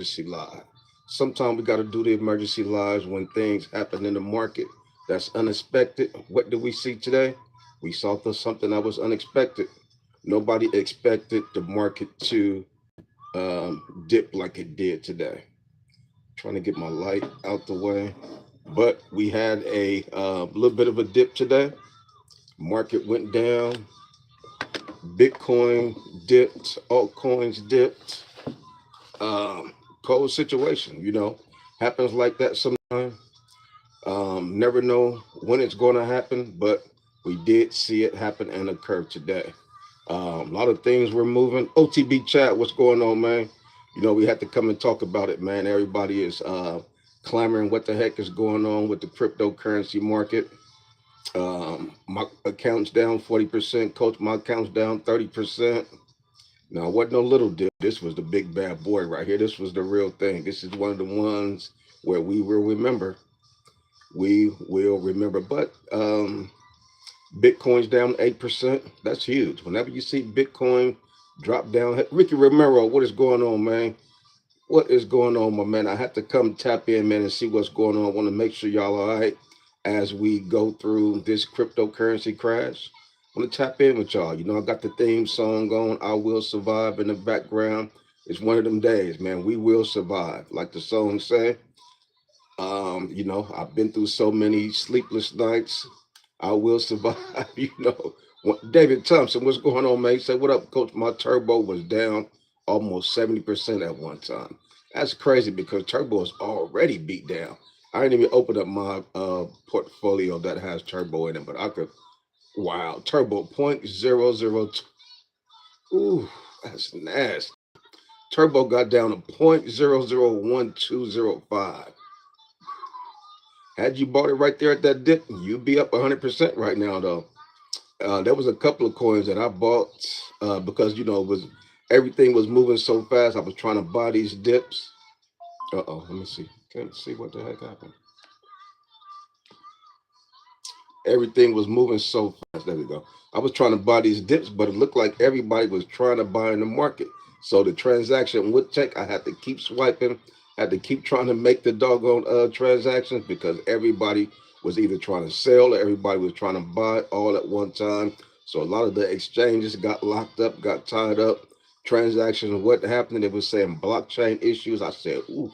emergency live. Sometimes we got to do the emergency lives when things happen in the market that's unexpected. What do we see today? We saw something that was unexpected. Nobody expected the market to dip like it did today. Trying to get my light out the way. But we had a little bit of a dip today. Market went down. Bitcoin dipped. Altcoins dipped. Cold situation, happens like that sometimes. Never know when it's going to happen, but we did see it happen and occur today. A lot of things were moving. OTB chat, what's going on, man? We had to come and talk about it, man. Everybody is clamoring what the heck is going on with the cryptocurrency market. My account's down 40%. Coach, my account's down 30%. Now, it wasn't no little deal. This was the big bad boy right here. This was the real thing. This is one of the ones where we will remember. We will remember. But Bitcoin's down 8%. That's huge. Whenever you see Bitcoin drop down, Ricky Romero, what is going on, man? What is going on, my man? I have to come tap in, man, and see what's going on. I want to make sure y'all are all right as we go through this cryptocurrency crash. I want to tap in with y'all. I got the theme song on, I Will Survive, in the background. It's one of them days, man. We will survive. Like the song say, I've been through so many sleepless nights. I will survive, David Thompson, what's going on, man? Say, what up, coach? My turbo was down almost 70% at one time. That's crazy because turbo is already beat down. I didn't even open up my portfolio that has turbo in it, but I could. Wow, turbo 0.002. Ooh, that's nasty. Turbo got down to 0.001205. Had you bought it right there at that dip, you'd be up 100% right now, though. There was a couple of coins that I bought because it was everything was moving so fast. I was trying to buy these dips. Let me see. Can't see what the heck happened. Everything was moving so fast. There we go. I was trying to buy these dips, but it looked like everybody was trying to buy in the market. So the transaction would take. I had to keep swiping, had to keep trying to make the doggone transactions because everybody was either trying to sell or everybody was trying to buy all at one time. So a lot of the exchanges got locked up, got tied up. Transactions, what happened? It was saying blockchain issues. I said, ooh,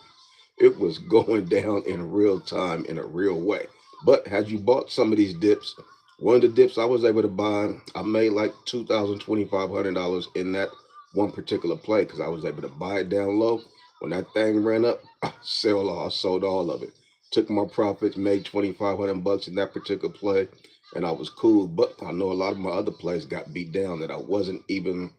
it was going down in real time in a real way. But had you bought some of these dips, one of the dips I was able to buy, I made like $2,000, $2,500 in that one particular play because I was able to buy it down low. When that thing ran up, I sold all of it. Took my profits, made 2,500 bucks in that particular play, and I was cool. But I know a lot of my other plays got beat down that I wasn't even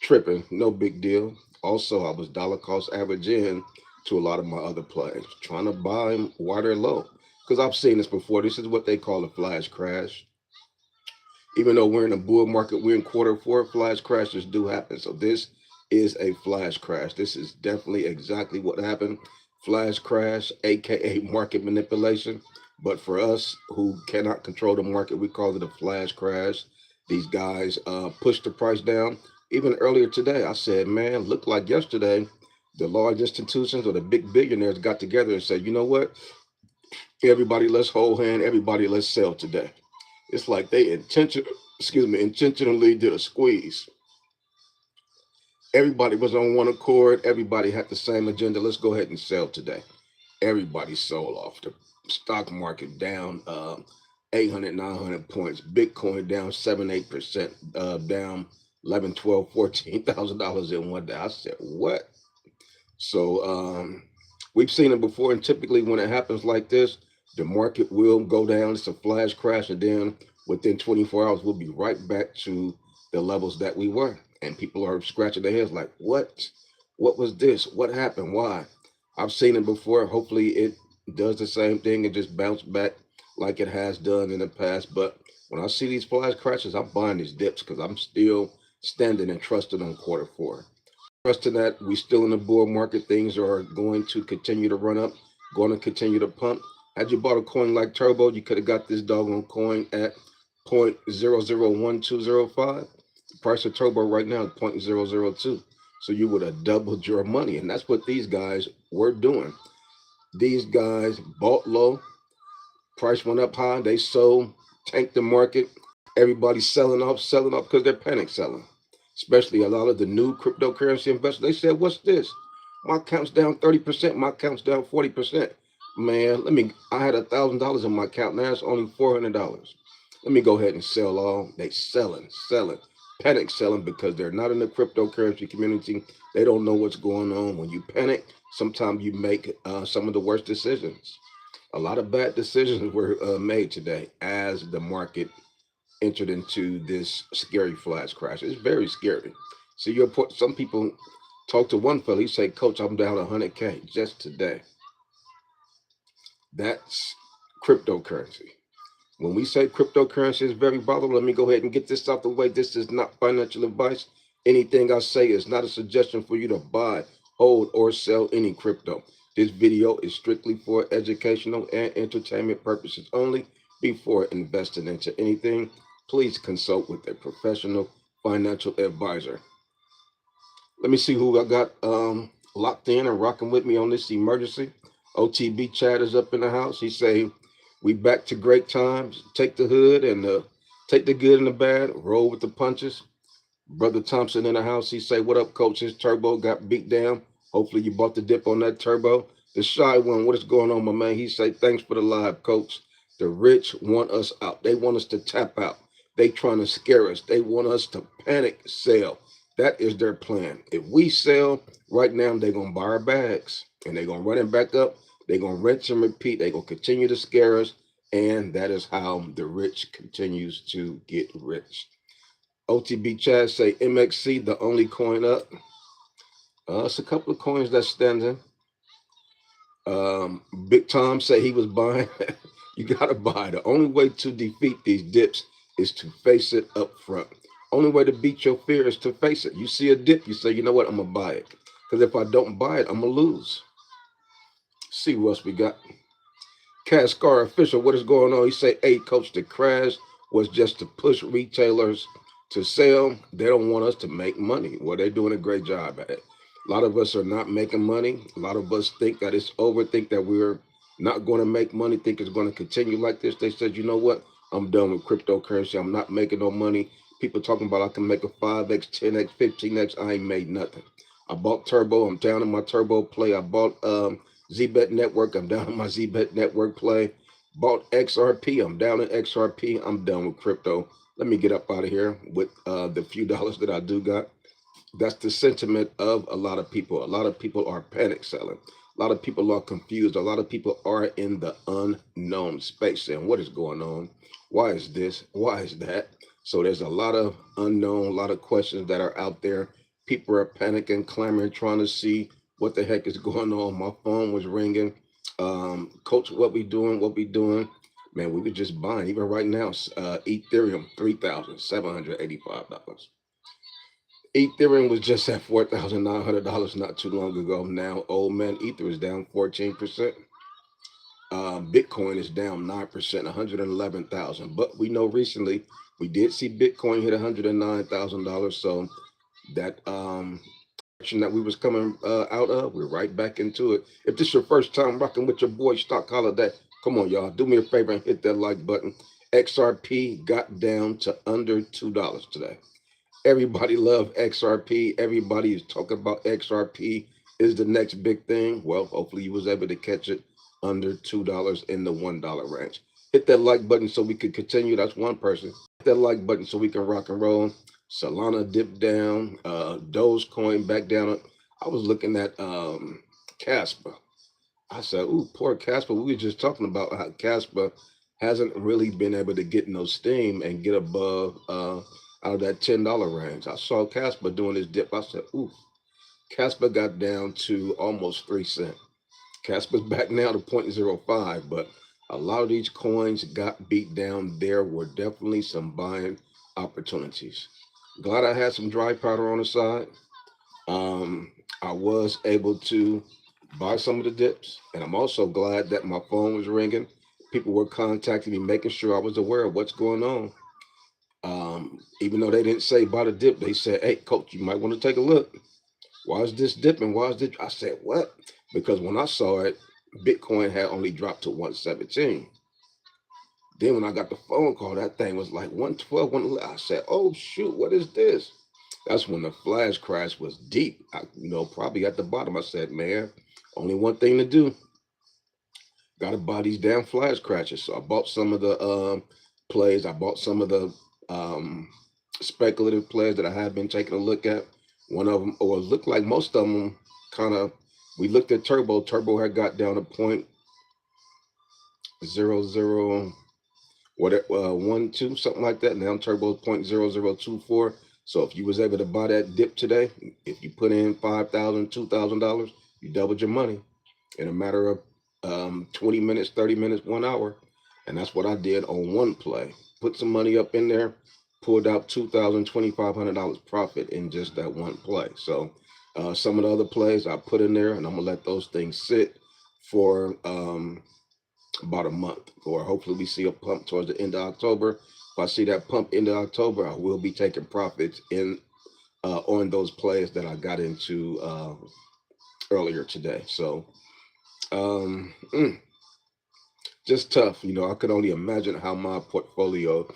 tripping. No big deal. Also, I was dollar cost average in to a lot of my other plays, trying to buy them wider low. Because I've seen this before. This is what they call a flash crash. Even though we're in a bull market, we're in quarter four, flash crashes do happen. So this is a flash crash. This is definitely exactly what happened. Flash crash, aka market manipulation. But for us who cannot control the market, we call it a flash crash. These guys pushed the price down. Even earlier today, I said, man, looked like yesterday the large institutions or the big billionaires got together and said, you know what? Everybody, let's hold hand. Everybody, let's sell today. It's like they intentionally did a squeeze. Everybody was on one accord. Everybody had the same agenda. Let's go ahead and sell today. Everybody sold off. The stock market down 800, 900 points. Bitcoin down 7, 8%, down 11, 12, $14,000 in one day. I said, what? So we've seen it before, and typically when it happens like this, the market will go down. It's a flash crash, and then within 24 hours, we'll be right back to the levels that we were. And people are scratching their heads like, what? What was this? What happened? Why? I've seen it before. Hopefully it does the same thing and just bounce back like it has done in the past. But when I see these flash crashes, I'm buying these dips because I'm still standing and trusting on quarter four. Trusting that we still in the bull market, things are going to continue to run up, going to continue to pump. Had you bought a coin like Turbo, you could have got this doggone coin at 0.001205. The price of Turbo right now is 0.002. So you would have doubled your money. And that's what these guys were doing. These guys bought low, price went up high, they sold, tanked the market. Everybody's selling off because they're panic selling. Especially a lot of the new cryptocurrency investors. They said, "What's this? My account's down 30%. My account's down 40%. Man, I had $1,000 in my account. Now it's only $400. Let me go ahead and sell all." They selling, panic selling because they're not in the cryptocurrency community. They don't know what's going on. When you panic, sometimes you make some of the worst decisions. A lot of bad decisions were made today as the market entered into this scary flash crash. It's very scary. So some people talk to one fellow. He say, "Coach, I'm down 100K just today." That's cryptocurrency. When we say cryptocurrency is very volatile, let me go ahead and get this out the way. This is not financial advice. Anything I say is not a suggestion for you to buy, hold, or sell any crypto. This video is strictly for educational and entertainment purposes only. Before investing into anything, please consult with a professional financial advisor. Let me see who I got locked in and rocking with me on this emergency. OTB Chad is up in the house. He say, "We back to great times. Take the hood and take the good and the bad. Roll with the punches." Brother Thompson in the house. He say, "What up, coach? His turbo got beat down. Hopefully you bought the dip on that turbo." The shy one, what is going on, my man? He say, "Thanks for the live, coach. The rich want us out. They want us to tap out. They trying to scare us. They want us to panic sell. That is their plan. If we sell right now, they're gonna buy our bags and they're gonna run it back up. They're gonna rinse and repeat. They're gonna continue to scare us, and that is how the rich continues to get rich." OTB Chad say MXC the only coin up. It's a couple of coins that's standing. Big Tom say he was buying. You gotta buy. The only way to defeat these dips is to face it up front. Only way to beat your fear is to face it. You see a dip, you say, "You know what? I'm gonna buy it. Because if I don't buy it, I'm gonna lose." See what else we got. Cascar official, what is going on? He say, "Hey, coach, the crash was just to push retailers to sell. They don't want us to make money." Well, they're doing a great job at it. A lot of us are not making money. A lot of us think that it's over, think that we're not going to make money, think it's going to continue like this. They said, "You know what? I'm done with cryptocurrency. I'm not making no money." People talking about I can make a 5X, 10X, 15X. I ain't made nothing. I bought Turbo. I'm down in my Turbo play. I bought ZBet Network. I'm down in my ZBet Network play. Bought XRP. I'm down in XRP. I'm done with crypto. Let me get up out of here with the few dollars that I do got. That's the sentiment of a lot of people. A lot of people are panic selling. A lot of people are confused. A lot of people are in the unknown space saying, "What is going on? Why is this? Why is that?" So there's a lot of unknown, a lot of questions that are out there. People are panicking, clamoring, trying to see what the heck is going on. My phone was ringing. Coach, what we doing? What we doing? Man, we were just buying. Even right now, Ethereum, $3,785. Ethereum was just at $4,900 not too long ago. Now, old man, Ether is down 14%. Bitcoin is down 9%, 111,000. But we know recently we did see Bitcoin hit $109,000. So that action that we was coming out of, we're right back into it. If this is your first time rocking with your boy Stock Holiday, come on, y'all, do me a favor and hit that like button. XRP got down to under $2 today. Everybody love XRP. Everybody is talking about XRP is the next big thing. Well, hopefully you was able to catch it under $2 in the $1 range. Hit that like button so we can continue. That's one person. Hit that like button so we can rock and roll. Solana dipped down. Dogecoin back down. I was looking at Casper. I said, "Ooh, poor Casper." We were just talking about how Casper hasn't really been able to get no steam and get above out of that $10 range. I saw Casper doing his dip. I said, "Ooh." Casper got down to almost 3 cents. Casper's back now to 0.05, but a lot of these coins got beat down. There were definitely some buying opportunities. Glad I had some dry powder on the side. I was able to buy some of the dips, and I'm also glad that my phone was ringing. People were contacting me, making sure I was aware of what's going on. Even though they didn't say buy the dip, they said, "Hey, coach, you might want to take a look." Why is this dipping? Why is this? I said, what? Because when I saw it, Bitcoin had only dropped to 117. Then when I got the phone call, that thing was like 112, 111. I said, oh shoot, what is this? That's when the flash crash was deep. Probably at the bottom. I said, man, only one thing to do. Got to buy these damn flash crashes. So I bought some of the plays. I bought some of the um, speculative plays that I had been taking a look at. One of them, or it looked like most of them, kind of. We looked at Turbo. Turbo had got down to 0.00 what 1 2 something like that. Now Turbo 0.0024. So if you was able to buy that dip today, if you put in $5,000, $2,000, you doubled your money in a matter of 20 minutes, 30 minutes, 1 hour. And that's what I did on one play. Put some money up in there, pulled out $2,000, $2,500 profit in just that one play. So some of the other plays I put in there, and I'm gonna let those things sit for about a month, or hopefully we see a pump towards the end of October. If I see that pump into October, I will be taking profits in on those plays that I got into earlier today. So um, mm, just tough. I could only imagine how my portfolio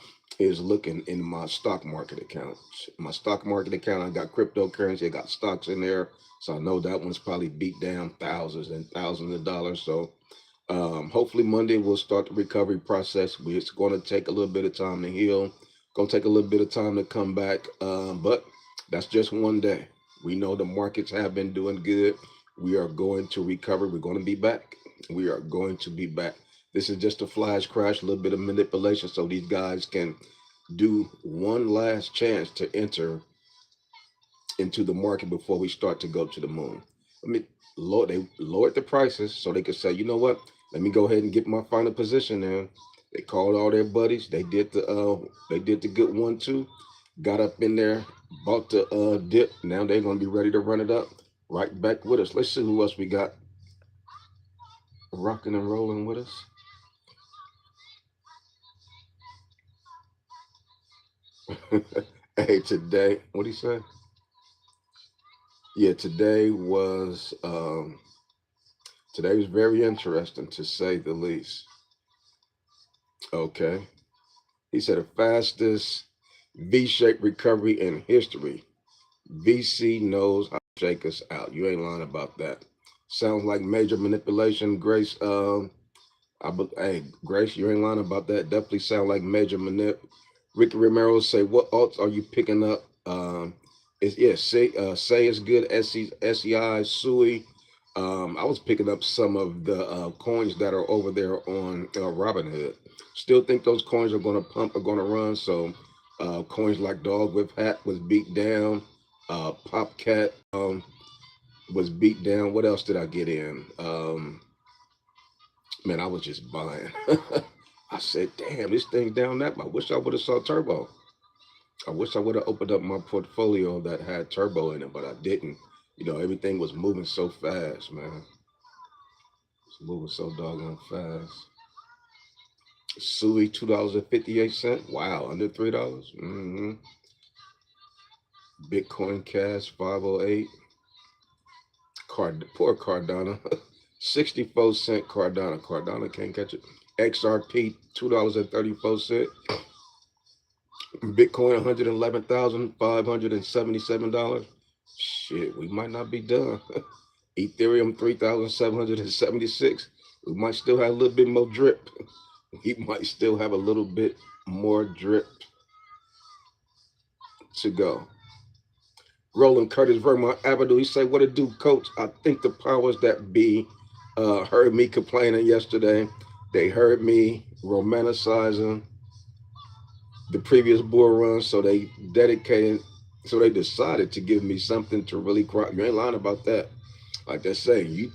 is looking in my stock market account. My stock market account, I got cryptocurrency, I got stocks in there. So I know that one's probably beat down thousands and thousands of dollars. So hopefully Monday we'll start the recovery process. It's going to take a little bit of time to heal. Going to take a little bit of time to come back. But that's just one day. We know the markets have been doing good. We are going to recover. We're going to be back. We are going to be back. This is just a flash crash, a little bit of manipulation so these guys can do one last chance to enter into the market before we start to go to the moon. I mean, they lowered the prices so they could say, you know what? Let me go ahead and get my final position in. They called all their buddies. They did the good 1 2, got up in there, bought the dip. Now they're gonna be ready to run it up right back with us. Let's see who else we got rocking and rolling with us. Hey, today, what do you say? Yeah, today was very interesting to say the least. Okay. He said the fastest V-shaped recovery in history. VC knows how to shake us out. You ain't lying about that. Sounds like major manipulation, Grace. Hey, Grace, you ain't lying about that. Definitely sound like major manip. Ricky Romero say, what alts are you picking up? Say it's good. SEI, SUI. I was picking up some of the coins that are over there on Robinhood. Still think those coins are going to pump, are going to run. So coins like Dog with Hat was beat down. Popcat was beat down. What else did I get in? Man, I was just buying. I said, damn, this thing's down that much. I wish I would have saw Turbo. I wish I would have opened up my portfolio that had Turbo in it, but I didn't. Everything was moving so fast, man. It's moving so doggone fast. Sui, $2.58. Wow, under $3. Bitcoin Cash 508. Poor Cardano. 64 cent Cardano. Cardano can't catch it. XRP $2.34. Bitcoin $111,577. Shit, we might not be done. Ethereum 3,776. We might still have a little bit more drip. We might still have a little bit more drip to go. Roland Curtis, Vermont Avenue. He said, what it do, coach? I think the powers that be heard me complaining yesterday. They heard me romanticizing the previous bull run, so they decided to give me something to really cry. You ain't lying about that. Like they say, you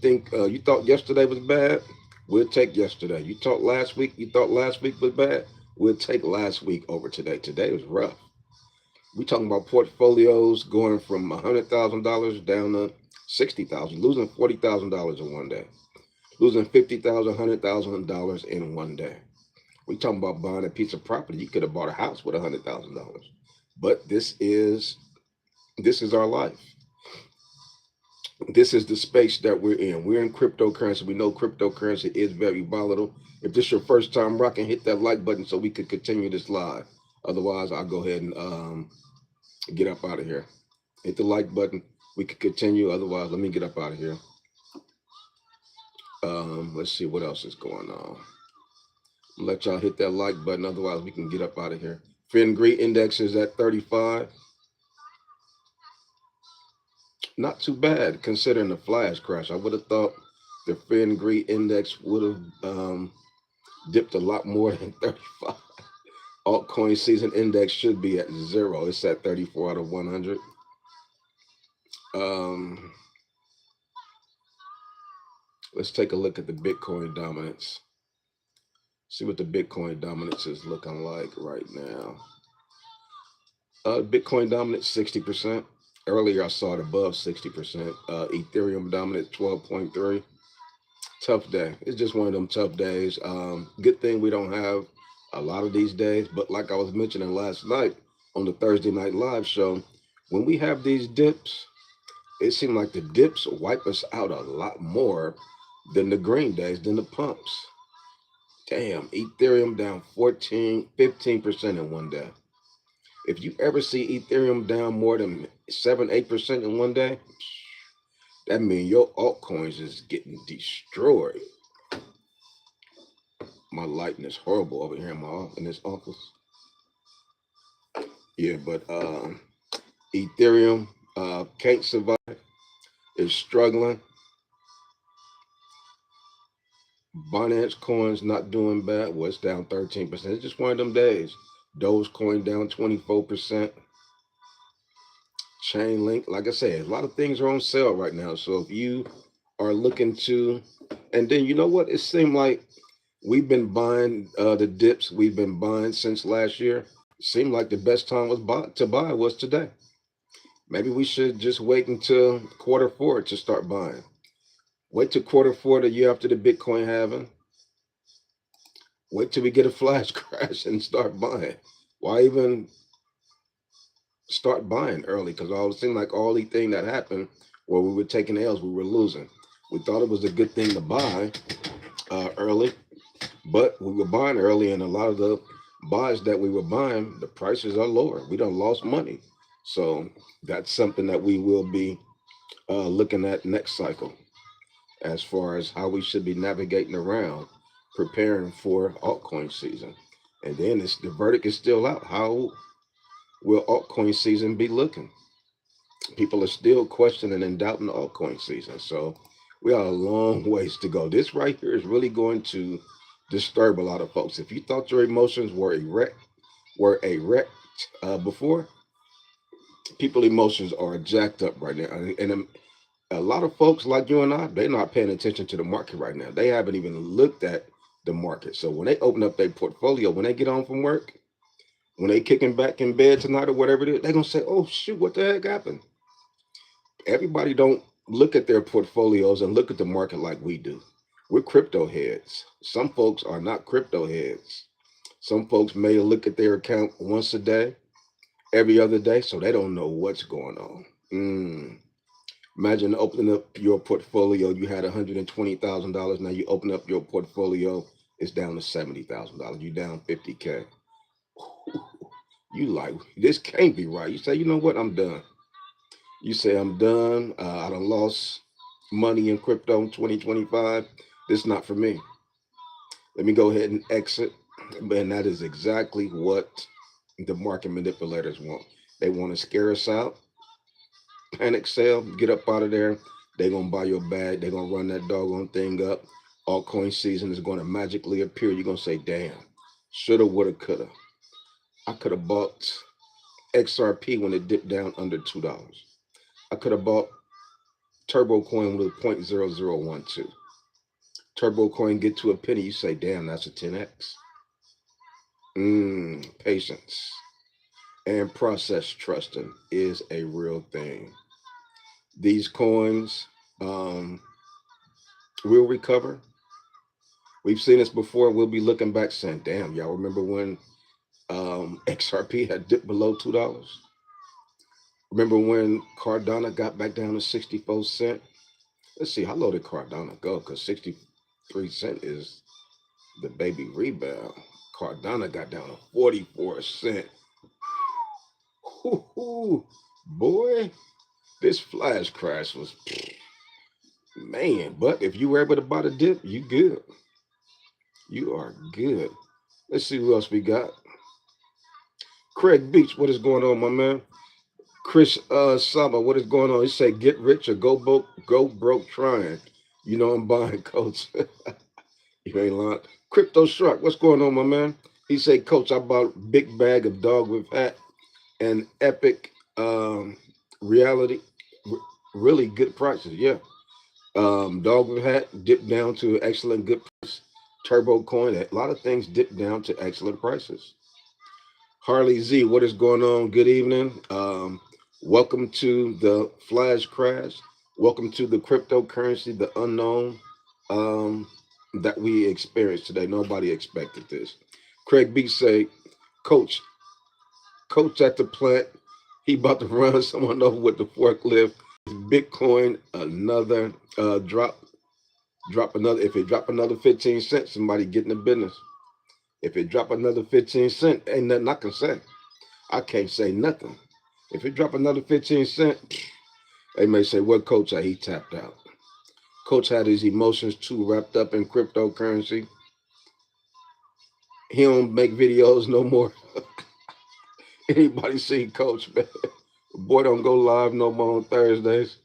thought yesterday was bad? We'll take yesterday. You thought last week was bad? We'll take last week over today. Today was rough. We talking about portfolios going from $100,000 down to 60,000, losing $40,000 in one day, losing 50,000, $100,000 in one day. We talking about buying a piece of property. You could have bought a house with $100,000, but this is our life. This is the space that we're in. We're in cryptocurrency. We know cryptocurrency is very volatile. If this is your first time rocking, hit that like button so we could continue this live. Otherwise, I'll go ahead and get up out of here. Hit the like button. We could continue. Otherwise, let me get up out of here. Let's see what else is going on. Let y'all hit that like button. Otherwise, we can get up out of here. Fin Greed index is at 35. Not too bad considering the flash crash. I would have thought the Fin Greed index would have dipped a lot more than 35. Altcoin season index should be at 0. It's at 34 out of 100. Let's take a look at the Bitcoin dominance. See what the Bitcoin dominance is looking like right now. Bitcoin dominance 60%. Earlier I saw it above 60%. Ethereum dominance 12.3. Tough day. It's just one of them tough days. Good thing we don't have a lot of these days. But like I was mentioning last night on the Thursday Night Live show, when we have these dips, it seems like the dips wipe us out a lot more than the green days, than the pumps. Damn, Ethereum down 15% in one day. If you ever see Ethereum down more than 7-8% in one day, that means your altcoins is getting destroyed. My lighting is horrible over here in this office. Yeah, but Ethereum can't survive. Is struggling. Binance coins not doing bad. Well, it's down 13%. It's just one of them days. Dogecoin down 24%. Chainlink, like I said, a lot of things are on sale right now. So if you are looking to, and then you know what? It seemed like we've been buying the dips we've been buying since last year. It seemed like the best time to buy was today. Maybe we should just wait until Q4 to start buying. Wait till Q4 the year after the Bitcoin halving. Wait till we get a flash crash and start buying. Why even start buying early? Because it seemed like all the thing that happened where we were taking L's, we were losing. We thought it was a good thing to buy early, but we were buying early, and a lot of the buys that we were buying, the prices are lower. We done lost money. So that's something that we will be looking at next cycle as far as how we should be navigating around preparing for altcoin season. And then the verdict is still out. How will altcoin season be looking? People are still questioning and doubting altcoin season. So we are a long ways to go. This right here is really going to disturb a lot of folks. If you thought your emotions were erect before, people emotions are jacked up right now. And a lot of folks like you and I, they're not paying attention to the market right now. They haven't even looked at the market. So when they open up their portfolio, when they get home from work, when they kicking back in bed tonight or whatever it is, they're gonna say, "Oh shoot, what the heck happened?" Everybody don't look at their portfolios and look at the market like we do. We're crypto heads. Some folks are not crypto heads. Some folks may look at their account once a day, every other day, so they don't know what's going on. Imagine opening up your portfolio. You had $120,000. Now you open up your portfolio, it's down to $70,000. You down 50K. You like, this can't be right. You say, you know what? I'm done. You say, I'm done. I done lost money in crypto in 2025. This is not for me. Let me go ahead and exit. And that is exactly what the market manipulators want. They want to scare us out, panic sell, get up out of there. They're going to buy your bag. They're going to run that doggone thing up. Altcoin season is going to magically appear. You're going to say, damn, shoulda, woulda, coulda. I could have bought XRP when it dipped down under $2. I could have bought Turbo Coin with a 0.0012. Turbo Coin get to a penny, you say, damn, that's a 10x. Patience and process trusting is a real thing. These coins will recover. We've seen this before. We'll be looking back saying, damn, y'all remember when XRP had dipped below $2? Remember when Cardano got back down to 64 cent? Let's see, how low did Cardano go? Because 63 cent is the baby rebound. Cardano got down to 44 cent. Hoo-hoo. Boy, this flash crash was, man. But if you were able to buy the dip, you good. You are good. Let's see who else we got. Craig Beach, what is going on, my man? Chris Saba, what is going on? He said, get rich or go broke trying. You know I'm buying, coach. You ain't lying. Crypto Shark, what's going on, my man? He said, coach, I bought a big bag of dog with hat and epic reality. Really good prices, yeah. Dog with hat dipped down to excellent good price. Turbo coin, a lot of things dipped down to excellent prices. Harley Z, what is going on? Good evening. Welcome to the flash crash. Welcome to the cryptocurrency, the unknown that we experienced today. Nobody expected this. Craig B say, Coach at the plant. He about to run someone over with the forklift. Bitcoin, another drop another. If it drop another 15 cents, somebody getting the business. If it drop another 15 cents, ain't nothing I can say. I can't say nothing. If it drop another 15 cents, they may say, what coach he tapped out. Coach had his emotions too wrapped up in cryptocurrency. He don't make videos no more. Anybody see Coach, man? Boy don't go live no more on Thursdays.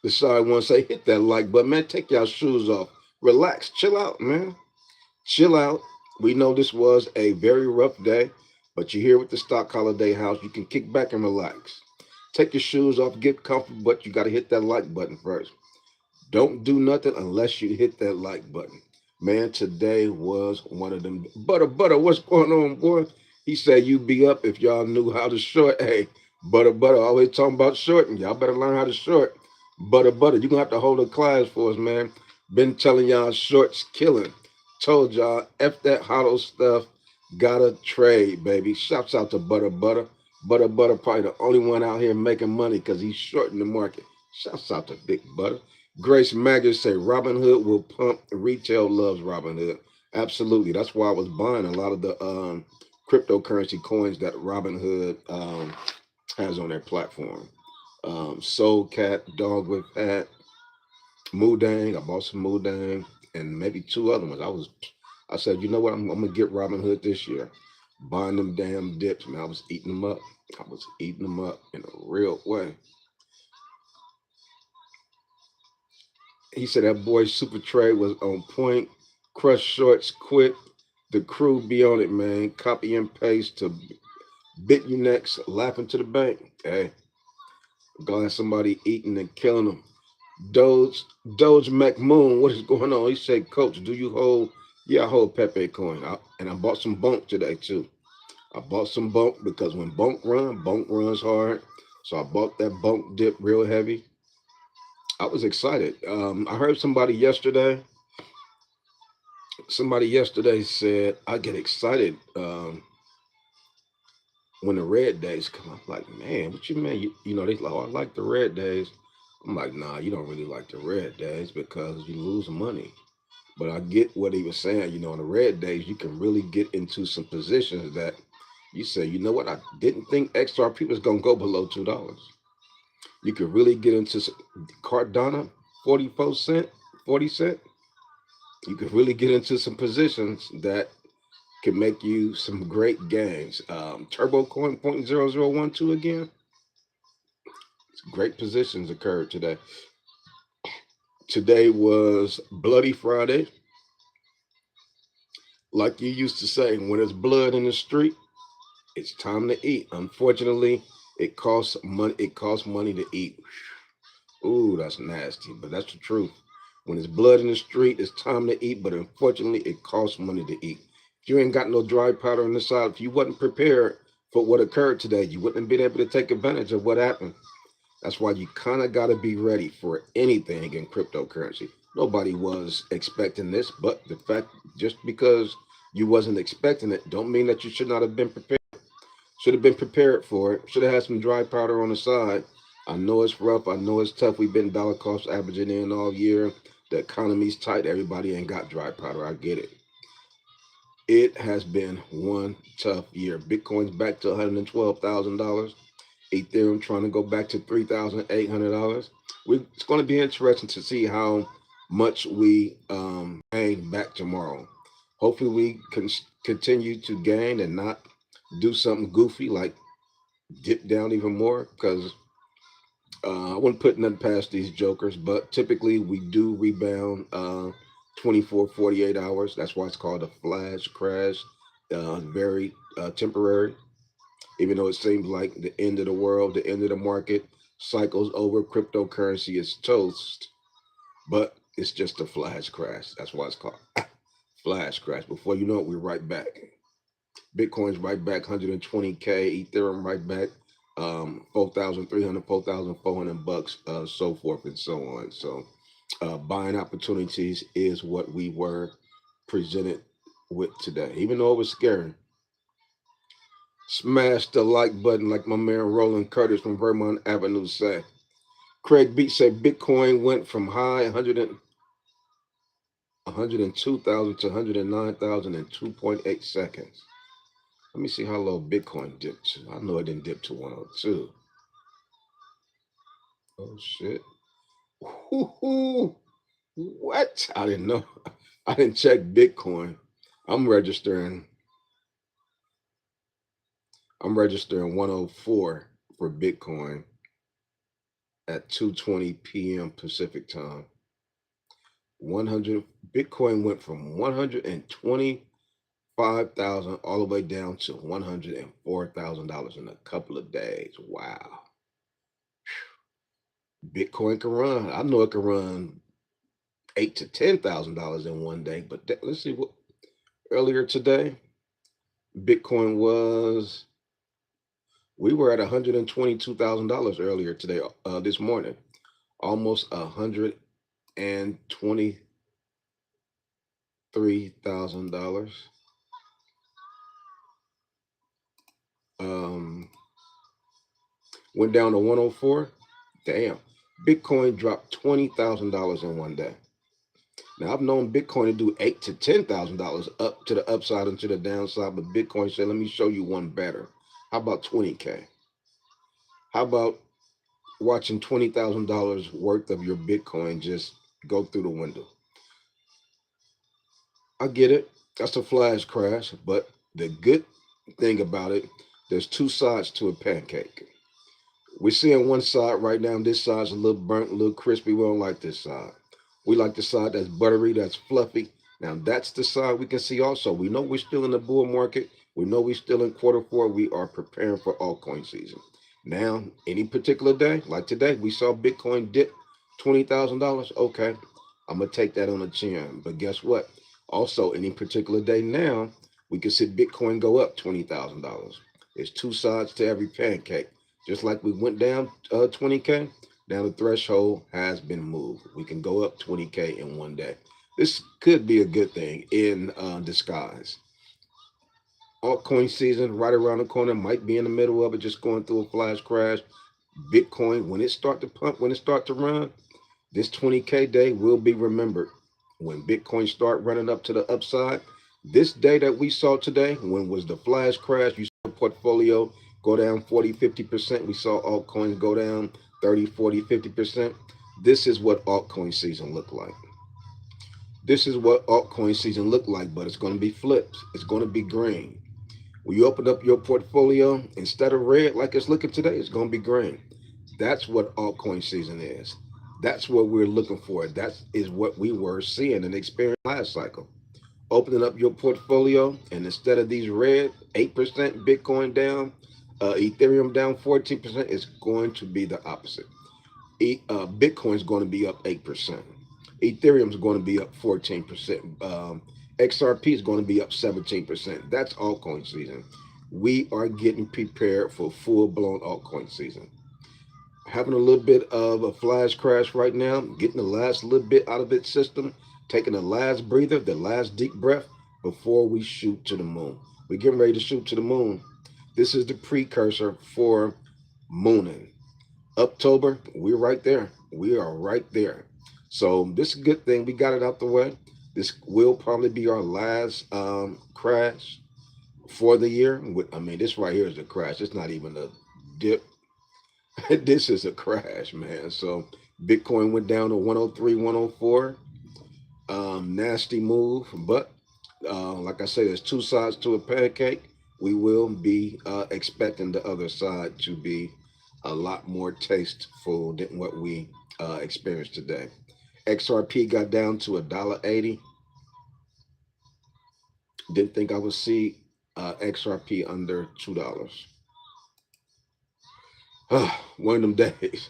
The side one say, hit that like button, man. Take y'all shoes off. Relax. Chill out, man. Chill out. We know this was a very rough day, but you're here with the Stock Holiday House. You can kick back and relax. Take your shoes off, get comfortable, but you got to hit that like button first. Don't do nothing unless you hit that like button. Man, today was one of them. Butter, what's going on, boy? He said you be up if y'all knew how to short. Hey, butter, always talking about shorting. Y'all better learn how to short. Butter, you're going to have to hold a class for us, man. Been telling y'all shorts killing. Told y'all, F that hodl stuff. Gotta trade, baby. Shouts out to Butter. Butter, probably the only one out here making money because he's shorting the market. Shouts out to Big Butter. Grace Maggers say Robinhood will pump. Retail loves Robinhood. Absolutely. That's why I was buying a lot of the cryptocurrency coins that Robinhood has on their platform. Soul Cat, Dog with Hat, Moodang. I bought some Moodang and maybe two other ones. I said, you know what? I'm gonna get Robinhood this year. Buying them damn dips, man. I was eating them up. I was eating them up in a real way. He said that boy Super Trade was on point. Crush shorts quick. The crew be on it, man. Copy and paste to bit you next. Laughing to the bank. Hey, glad somebody eating and killing them. Doge McMoon, what is going on? He said, Coach, do you hold? Yeah, I hold Pepe coin. And I bought some bunk today too. I bought some bunk because when bunk runs hard. So I bought that bunk dip real heavy. I was excited. I heard somebody yesterday said I get excited when the red days come. I'm like, man, what you mean? You know, they like, oh, I like the red days. I'm like, nah, you don't really like the red days because you lose money. But I get what he was saying. You know, on the red days, you can really get into some positions that you say, you know what, I didn't think XRP was gonna go below $2. You could really get into Cardano, 44 cent, 40 cent. You could really get into some positions that can make you some great gains. Turbo coin 0.0012 again. Great positions occurred today. Today was Bloody Friday. Like you used to say, when there's blood in the street, it's time to eat. Unfortunately, it costs money. It costs money to eat. Ooh, that's nasty, but that's the truth. When there's blood in the street, it's time to eat. But unfortunately, it costs money to eat. If you ain't got no dry powder on the side, if you wasn't prepared for what occurred today, you wouldn't have been able to take advantage of what happened. That's why you kind of got to be ready for anything in cryptocurrency. Nobody was expecting this, but the fact just because you wasn't expecting it, don't mean that you should not have been prepared. Should have been prepared for it. Should have had some dry powder on the side. I know it's rough. I know it's tough. We've been dollar cost averaging in all year. The economy's tight. Everybody ain't got dry powder. I get it. It has been one tough year. Bitcoin's back to $112,000. Ethereum trying to go back to $3,800. It's going to be interesting to see how much we gain back tomorrow. Hopefully, we can continue to gain and not do something goofy like dip down even more, because I wouldn't put nothing past these jokers, but typically we do rebound 24, 48 hours. That's why it's called a flash crash. Very temporary, even though it seems like the end of the world, the end of the market, cycles over, cryptocurrency is toast, but it's just a flash crash. That's why it's called flash crash. Before you know it, we're right back. Bitcoin's right back 120K, Ethereum right back 4,300, 4,400 bucks, so forth and so on. So buying opportunities is what we were presented with today, even though it was scary. Smash the like button, like my man Roland Curtis from Vermont Avenue said. Craig Beat said Bitcoin went from high 102,000 to 109,000 in 2.8 seconds. Let me see how low Bitcoin dipped to. I know it didn't dip to 102. Oh shit. Woo-hoo. What? I didn't know. I didn't check Bitcoin. I'm registering. I'm registering 104 for Bitcoin at 2:20 p.m. Pacific time. 100 Bitcoin went from 125,000 all the way down to $104,000 in a couple of days. Wow. Bitcoin can run. I know it can run $8,000 to $10,000 in one day. But let's see what earlier today, Bitcoin was. We were at $122,000 earlier today, this morning, almost $123,000. Went down to 104. Damn, Bitcoin dropped $20,000 in one day. Now I've known Bitcoin to do $8,000 to $10,000 up to the upside and to the downside, but Bitcoin said, "Let me show you one better. How about 20K? How about watching $20,000 worth of your Bitcoin just go through the window?" I get it. That's a flash crash, but the good thing about it, there's two sides to a pancake. We're seeing one side right now. This side's a little burnt, a little crispy. We don't like this side. We like the side that's buttery, that's fluffy. Now that's the side we can see also. We know we're still in the bull market. We know we're still in quarter four. We are preparing for altcoin season. Now, any particular day, like today, we saw Bitcoin dip $20,000. Okay, I'm gonna take that on the chin. But guess what? Also, any particular day now, we can see Bitcoin go up $20,000. There's two sides to every pancake. Just like we went down 20K, now the threshold has been moved. We can go up 20K in one day. This could be a good thing in disguise. Altcoin season right around the corner, might be in the middle of it, just going through a flash crash. Bitcoin, when it start to pump, when it start to run, this 20K day will be remembered. When Bitcoin start running up to the upside, this day that we saw today, when was the flash crash, you saw the portfolio go down 40, 50%. We saw altcoins go down 30, 40, 50%. This is what altcoin season looked like. This is what altcoin season looked like, but it's going to be flipped. It's going to be green. When you open up your portfolio, instead of red like it's looking today, it's going to be green. That's what altcoin season is. That's what we're looking for. That is what we were seeing and experiencing last cycle. Opening up your portfolio, and instead of these red 8% Bitcoin down, Ethereum down 14%, it's going to be the opposite. Bitcoin is going to be up 8%. Ethereum is going to be up 14%. XRP is going to be up 17%. That's altcoin season. We are getting prepared for full-blown altcoin season. Having a little bit of a flash crash right now, getting the last little bit out of its system, taking the last breather, the last deep breath before we shoot to the moon. We're getting ready to shoot to the moon. This is the precursor for mooning. October, we're right there. We are right there. So this is a good thing. We got it out the way. This will probably be our last crash for the year. I mean, this right here is a crash. It's not even a dip. This is a crash, man. So Bitcoin went down to 103, 104. Nasty move, but like I say, there's two sides to a pancake. We will be expecting the other side to be a lot more tasteful than what we experienced today. XRP got down to $1.80. Didn't think I would see XRP under $2. One of them days.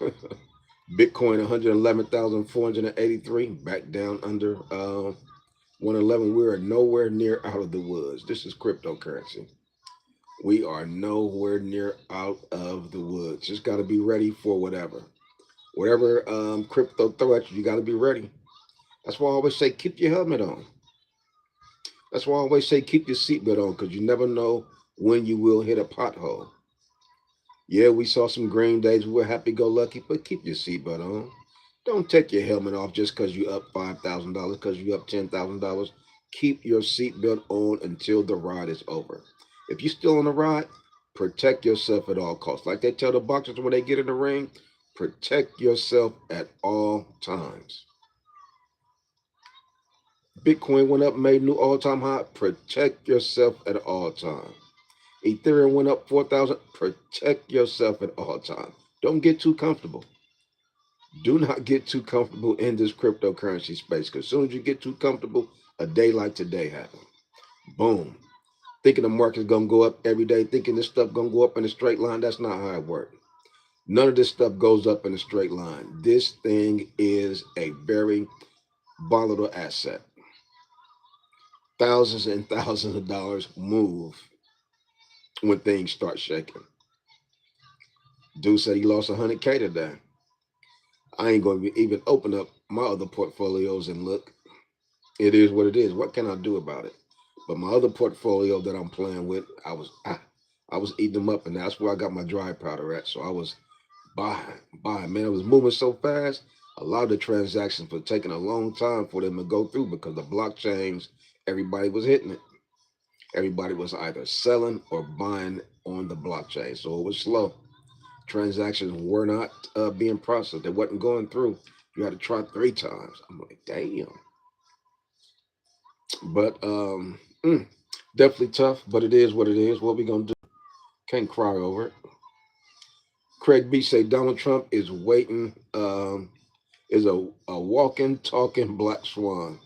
Bitcoin 111,483, back down under 111. We are nowhere near out of the woods. This is cryptocurrency. We are nowhere near out of the woods. Just got to be ready for whatever crypto throw at you. You got to be ready. That's why I always say keep your helmet on. That's why I always say keep your seatbelt on, because you never know when you will hit a pothole. Yeah, we saw some green days. We were happy-go-lucky, but keep your seatbelt on. Don't take your helmet off just because you up $5,000, because you up $10,000. Keep your seatbelt on until the ride is over. If you're still on the ride, protect yourself at all costs. Like they tell the boxers when they get in the ring, protect yourself at all times. Bitcoin went up, made new all-time high. Protect yourself at all times. Ethereum went up 4,000. Protect yourself at all times. Don't get too comfortable. Do not get too comfortable in this cryptocurrency space, because as soon as you get too comfortable, a day like today happened. Boom. Thinking the market's going to go up every day, thinking this stuff going to go up in a straight line. That's not how it works. None of this stuff goes up in a straight line. This thing is a very volatile asset. Thousands and thousands of dollars move when things start shaking. Dude said he lost 100K today. I ain't going to even open up my other portfolios and look. It is what it is. What can I do about it? But my other portfolio that I'm playing with, I was eating them up, and that's where I got my dry powder at. So I was buying. Man, it was moving so fast. A lot of the transactions were taking a long time for them to go through, because the blockchains, everybody was hitting it. Everybody was either selling or buying on the blockchain. So it was slow. Transactions were not being processed. They wasn't going through. You had to try 3 times. I'm like, damn. But definitely tough, but it is what it is. What we gonna do? Can't cry over it. Craig B say Donald Trump is waiting, is a walking, talking black swan.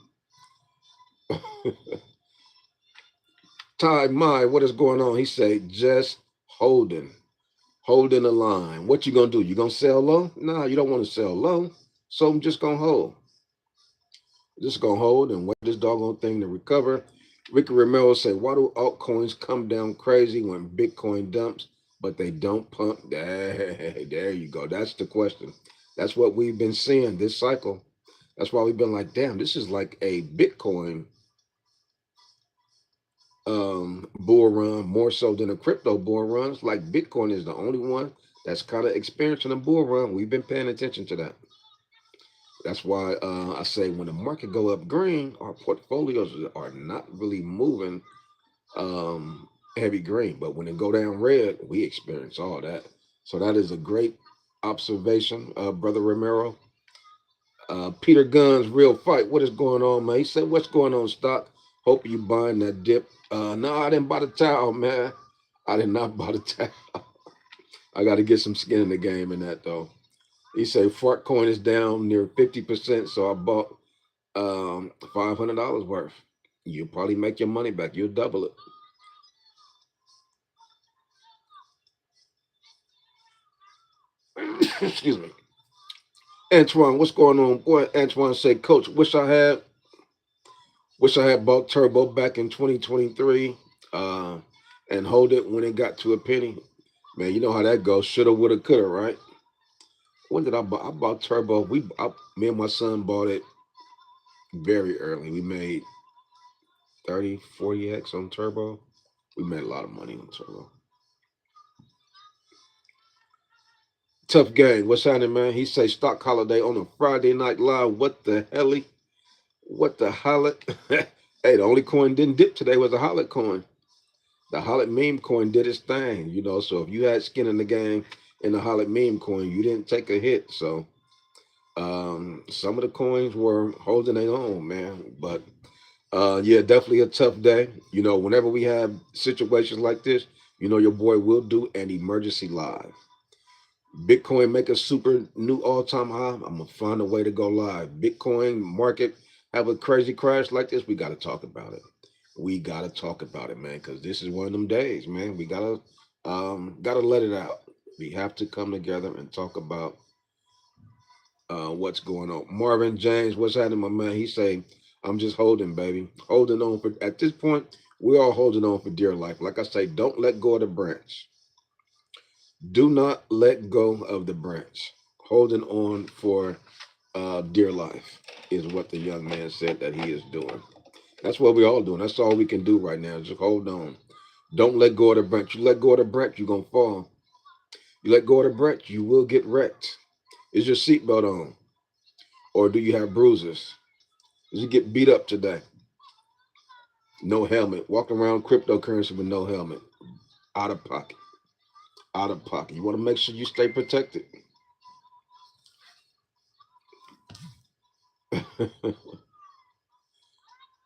Ty Mai, what is going on? He say just holding the line. What you gonna do? You gonna sell low? Nah, you don't want to sell low. So I'm just gonna hold. Just gonna hold and wait this doggone thing to recover. Ricky Romero say, why do altcoins come down crazy when Bitcoin dumps, but they don't pump? There you go. That's the question. That's what we've been seeing this cycle. That's why we've been like, damn, this is like a Bitcoin bull run more so than a crypto bull run. It's like Bitcoin is the only one that's kind of experiencing a bull run. We've been paying attention to that. That's why I say when the market go up green, our portfolios are not really moving heavy green. But when it go down red, we experience all that. So that is a great observation, Brother Romero. Peter Gunn's Real Fight. What is going on, man? He said, what's going on, stock? Hope you buying that dip. No, I didn't buy the towel, man. I did not buy the towel. I got to get some skin in the game in that, though. He said fart coin is down near 50%, so I bought $500 worth. You'll probably make your money back. You'll double it. Excuse me. Antoine, what's going on? Boy, Antoine said, Coach, wish I had bought Turbo back in 2023 and hold it when it got to a penny. Man, you know how that goes. Shoulda, woulda, coulda, right? When did I buy? I bought Turbo. Me and my son bought it very early. We made 30, 40x on Turbo. We made a lot of money on Turbo. Tough gang. What's happening, man? He say stock holiday on a Friday night live. What the helly? What the hollet? Hey, the only coin didn't dip today was a hollet coin. The hollet meme coin did its thing, you know. So if you had skin in the game in the hollet meme coin, you didn't take a hit. So some of the coins were holding their own, man. But yeah, definitely a tough day. You know, whenever we have situations like this, you know, your boy will do an emergency live. Bitcoin make a super new all-time high. I'm gonna find a way to go live. Bitcoin market have a crazy crash like this. We got to talk about it. We got to talk about it, man, because this is one of them days, man. We gotta let it out. We have to come together and talk about what's going on. Marvin James, what's happening, my man? He say, I'm just holding, baby, holding on for. At this point, we're all holding on for dear life. Like I say, don't let go of the branch. Do not let go of the branch. Holding on for dear life is what the young man said that he is doing. That's what we're all doing. That's all we can do right now. Just hold on. Don't let go of the branch. You let go of the branch, you're gonna fall. You let go of the branch, you will get wrecked. Is your seatbelt on? Or do you have bruises? Did you get beat up today? No helmet. Walking around cryptocurrency with no helmet. Out of pocket. Out of pocket. You want to make sure you stay protected.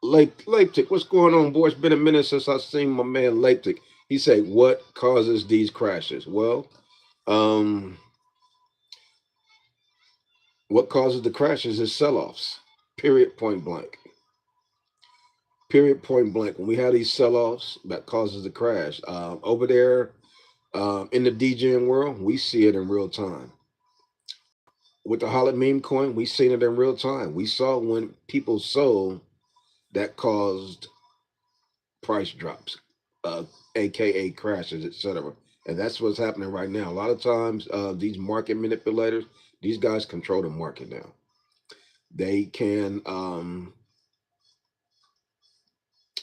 Leipzig, what's going on, boy? It's been a minute since I've seen my man Leipzig. He said, what causes these crashes? Well, um, what causes the crashes is sell-offs. Period, point blank. Period, point blank. When we have these sell-offs, that causes the crash. Over there in the DJing world, we see it in real time. With the Holland meme coin, we seen it in real time. We saw when people sold that caused price drops, uh, aka crashes, etc. And that's what's happening right now. A lot of times, these market manipulators, these guys control the market now. They can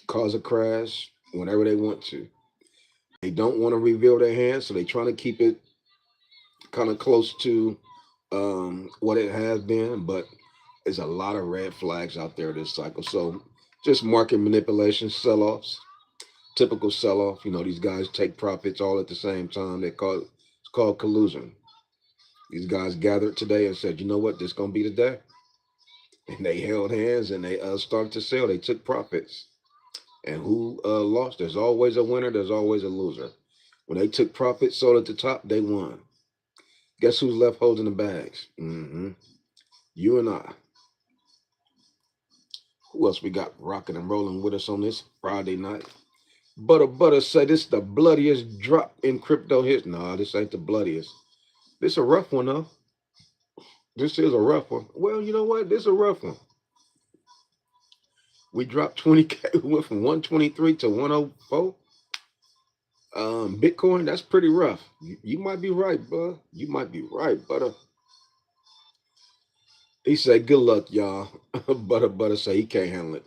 cause a crash whenever they want to. They don't want to reveal their hand, so they're trying to keep it kind of close to what it has been. But there's a lot of red flags out there this cycle. So just market manipulation, sell-offs, typical sell-off. You know, these guys take profits all at the same time. It's called collusion. These guys gathered today and said, you know what, this is gonna be the day. And they held hands and they started to sell. They took profits. And who lost? There's always a winner. There's always a loser. When they took profits, sold at the top, they won. Guess who's left holding the bags? You and I. Who else we got rocking and rolling with us on this Friday night? Butter say this is the bloodiest drop in crypto history. Nah, this ain't the bloodiest. This a rough one though. This is a rough one. Well, you know what? This is a rough one. We dropped 20K. We went from 123 to 104. Bitcoin, that's pretty rough. You might be right, bud. You might be right, butter. He said, good luck, y'all. Butter say he can't handle it.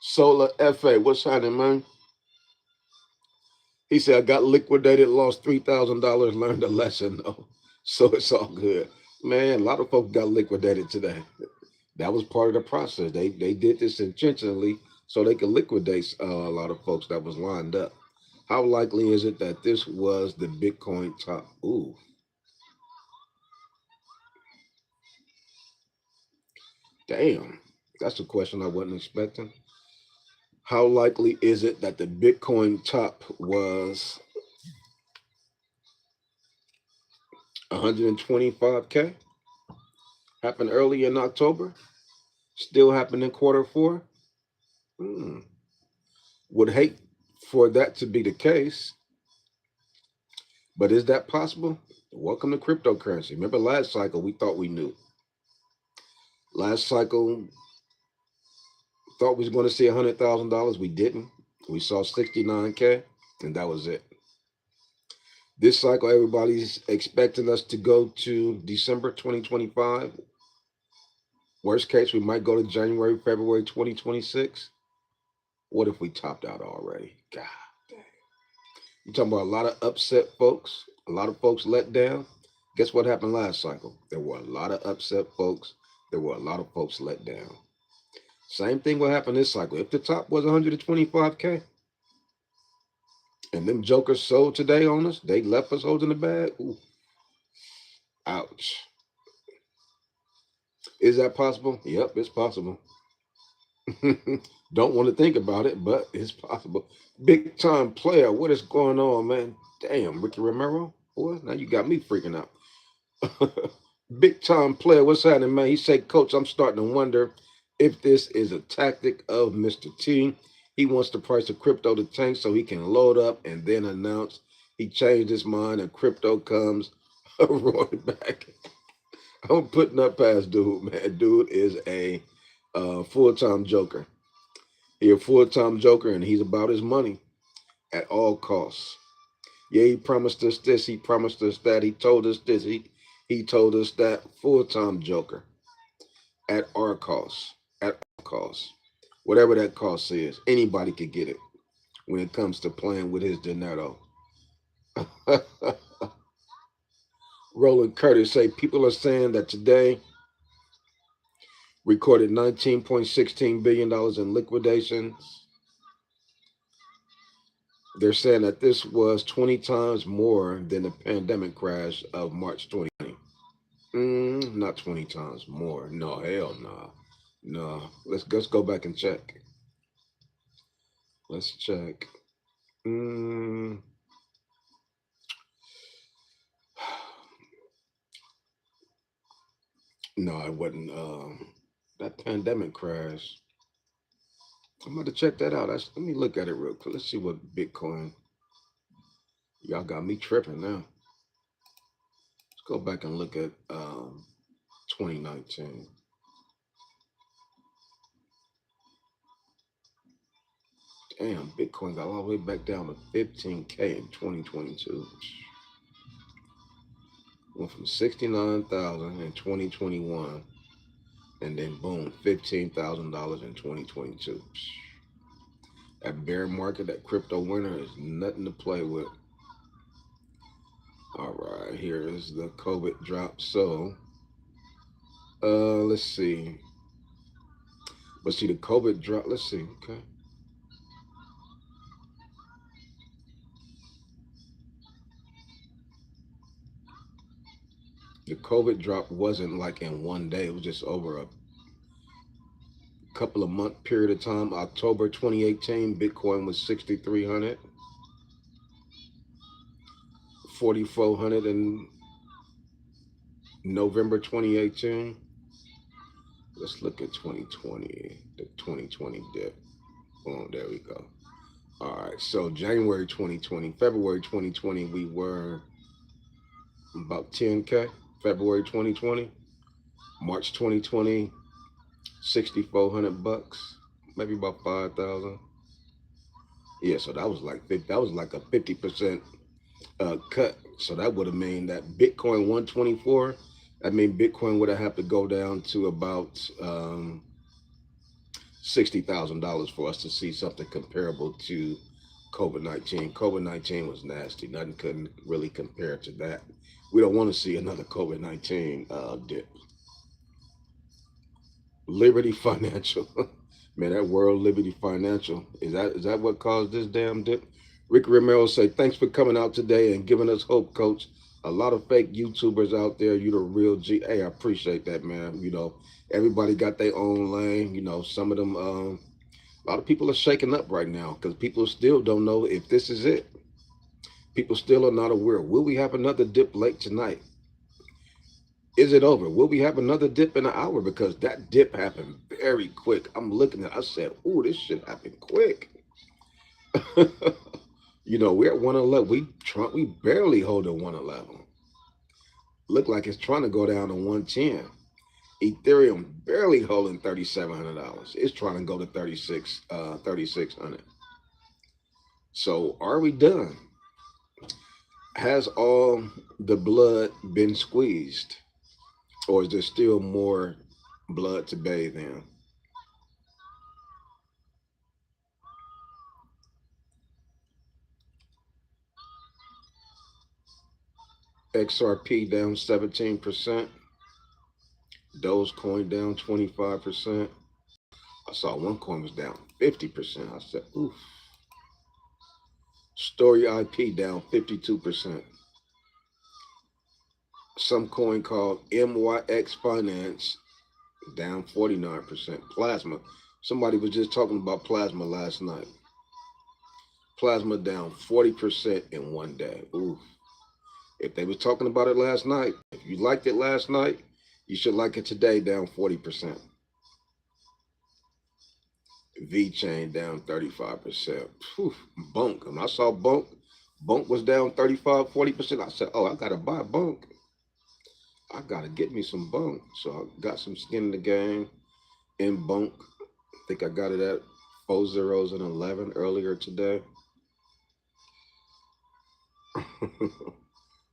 Solar FA, what's happening, man? He said, I got liquidated, lost $3,000, learned a lesson, though. So it's all good. Man, a lot of folks got liquidated today. That was part of the process. They did this intentionally so they could liquidate a lot of folks that was lined up. How likely is it that this was the Bitcoin top? Ooh. Damn. That's a question I wasn't expecting. How likely is it that the Bitcoin top was 125K? Happened early in October? Still happened in quarter four? Hmm. Would hate for that to be the case, but is that possible? Welcome to cryptocurrency. Remember last cycle, we thought we knew. Last cycle, thought we was going to see $100,000. We didn't. We saw 69K, and that was it. This cycle, everybody's expecting us to go to December 2025. Worst case, we might go to January, February 2026. What if we topped out already? God damn. You're talking about a lot of upset folks, A lot of folks let down. Guess what happened last cycle? There were a lot of upset folks. There were a lot of folks let down. Same thing will happen this cycle. If the top was 125K and them jokers sold today on us, they left us holding the bag. Ooh, ouch. Is that possible? Yep, it's possible. Don't want to think about it, but it's possible. Big time player, what is going on, man? Damn, Ricky Romero. Boy, now you got me freaking out. Big time player, what's happening, man? He said, Coach, I'm starting to wonder if this is a tactic of Mr. T. He wants the price of crypto to tank so he can load up and then announce he changed his mind and crypto comes roaring back. I'm putting up past dude, man. Dude is a full-time joker. He's a full-time joker and he's about his money at all costs. Yeah, he promised us this, he promised us that, he told us this, he told us that. Full-time joker at our cost, at all costs. Whatever that cost is, anybody could get it when it comes to playing with his dinero. Roland Curtis say people are saying that today recorded $19.16 billion in liquidations. They're saying that this was 20 times more than the pandemic crash of March 2020. Not 20 times more. No, hell no. No. Let's go back and check. Let's check. Mm, no, it wasn't. That pandemic crash. I'm going to check that out. Let me look at it real quick. Let's see what Bitcoin. Y'all got me tripping now. Let's go back and look at 2019. Damn, Bitcoin got all the way back down to 15K in 2022. Went from 69,000 in 2021, and then boom, $15,000 in 2022. That bear market, that crypto winter is nothing to play with. All right, here is the COVID drop. So, let's see. But see the COVID drop. Let's see. Okay. The COVID drop wasn't like in one day. It was just over a couple of month period of time. October 2018, Bitcoin was 6,300, 4,400 in November 2018. Let's look at 2020, the 2020 dip. Boom, there we go. All right, so January 2020, February 2020, we were about 10K. February 2020, March 2020, 6,400 bucks, maybe about 5,000. Yeah, so that was like a 50% cut. So that would have mean that Bitcoin 124. I mean, Bitcoin would have to go down to about $60,000 for us to see something comparable to COVID-19. COVID-19 was nasty. Nothing couldn't really compare to that. We don't want to see another COVID-19 dip. Liberty Financial. Man, that World Liberty Financial. Is that what caused this damn dip? Rick Romero say, thanks for coming out today and giving us hope, coach. A lot of fake YouTubers out there. You the real G. Hey, I appreciate that, man. Everybody got their own lane. Some of them, a lot of people are shaking up right now because people still don't know if this is it. People still are not aware. Will we have another dip late tonight? Is it over? Will we have another dip in an hour? Because that dip happened very quick. I'm looking at it, I said, ooh, this shit happened quick. We're at 111. We barely hold at 111. Look like it's trying to go down to 110. Ethereum barely holding $3,700. It's trying to go to 3,600. So are we done? Has all the blood been squeezed? Or is there still more blood to bathe in? XRP down 17%. Dogecoin down 25%. I saw one coin was down 50%. I said, oof. Story IP down 52%. Some coin called MYX Finance down 49%. Plasma. Somebody was just talking about plasma last night. Plasma down 40% in one day. Oof. If they were talking about it last night, if you liked it last night, you should like it today, down 40%. V-Chain down 35%. Whew. Bunk. When I saw Bunk was down 35, 40%. I said, oh, I got to buy Bunk. I got to get me some Bunk. So I got some skin in the game in Bunk. I think I got it at 4 zeros and 11 earlier today.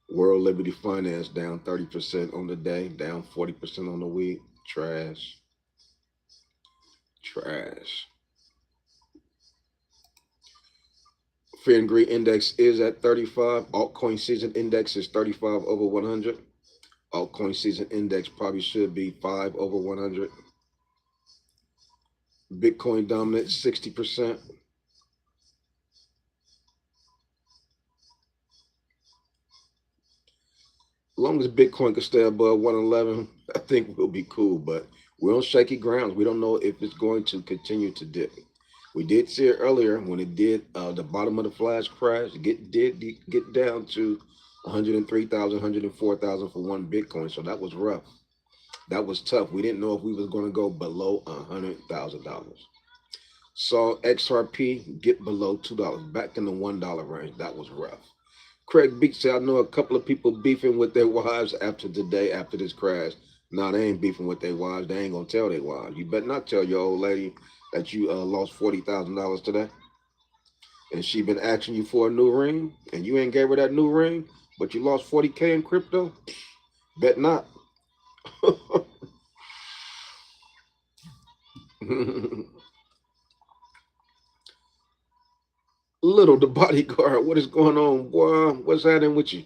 World Liberty Finance down 30% on the day, down 40% on the week. Trash. Fear and Greed Index is at 35. Altcoin Season Index is 35 over 100. Altcoin Season Index probably should be 5 over 100. Bitcoin dominance 60%. As long as Bitcoin can stay above 111, I think we'll be cool. But we're on shaky grounds. We don't know if it's going to continue to dip. We did see it earlier when it did the bottom of the flash crash. Did get down to 103,000, 104,000 for one Bitcoin. So that was rough. That was tough. We didn't know if we was going to go below $100,000. Saw XRP get below $2, back in the $1 range. That was rough. Craig Beach said, I know a couple of people beefing with their wives after today, after this crash. No, they ain't beefing with their wives. They ain't going to tell their wives. You better not tell your old lady that you lost $40,000 today. And she been asking you for a new ring, and you ain't gave her that new ring, but you lost 40K in crypto? Bet not. Little the bodyguard, what is going on, boy? What's happening with you?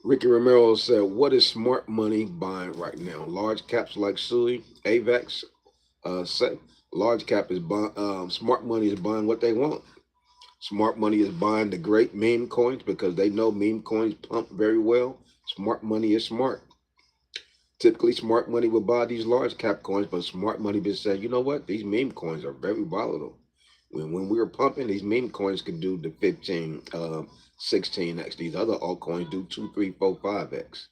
Ricky Romero said, what is smart money buying right now? Large caps like SUI, AVAX, say large cap is buying, smart money is buying what they want. Smart money is buying the great meme coins because they know meme coins pump very well. Smart money is smart. Typically, smart money will buy these large cap coins, but smart money been saying, you know what? These meme coins are very volatile. When we were pumping, these meme coins could do the 15, 16x. These other altcoins do 2, 3, 4, 5x.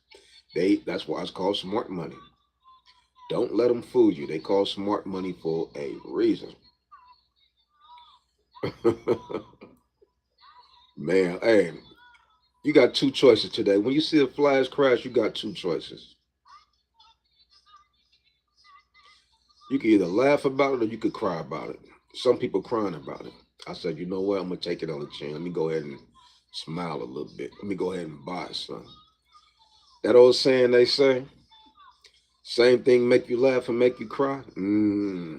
That's why it's called smart money. Don't let them fool you. They call smart money for a reason. Man, hey, you got two choices today. When you see a flash crash, you got two choices. You can either laugh about it or you could cry about it. Some people crying about it. I said, you know what? I'm going to take it on the chin. Let me go ahead and smile a little bit. Let me go ahead and buy some. That old saying they say, same thing make you laugh and make you cry. A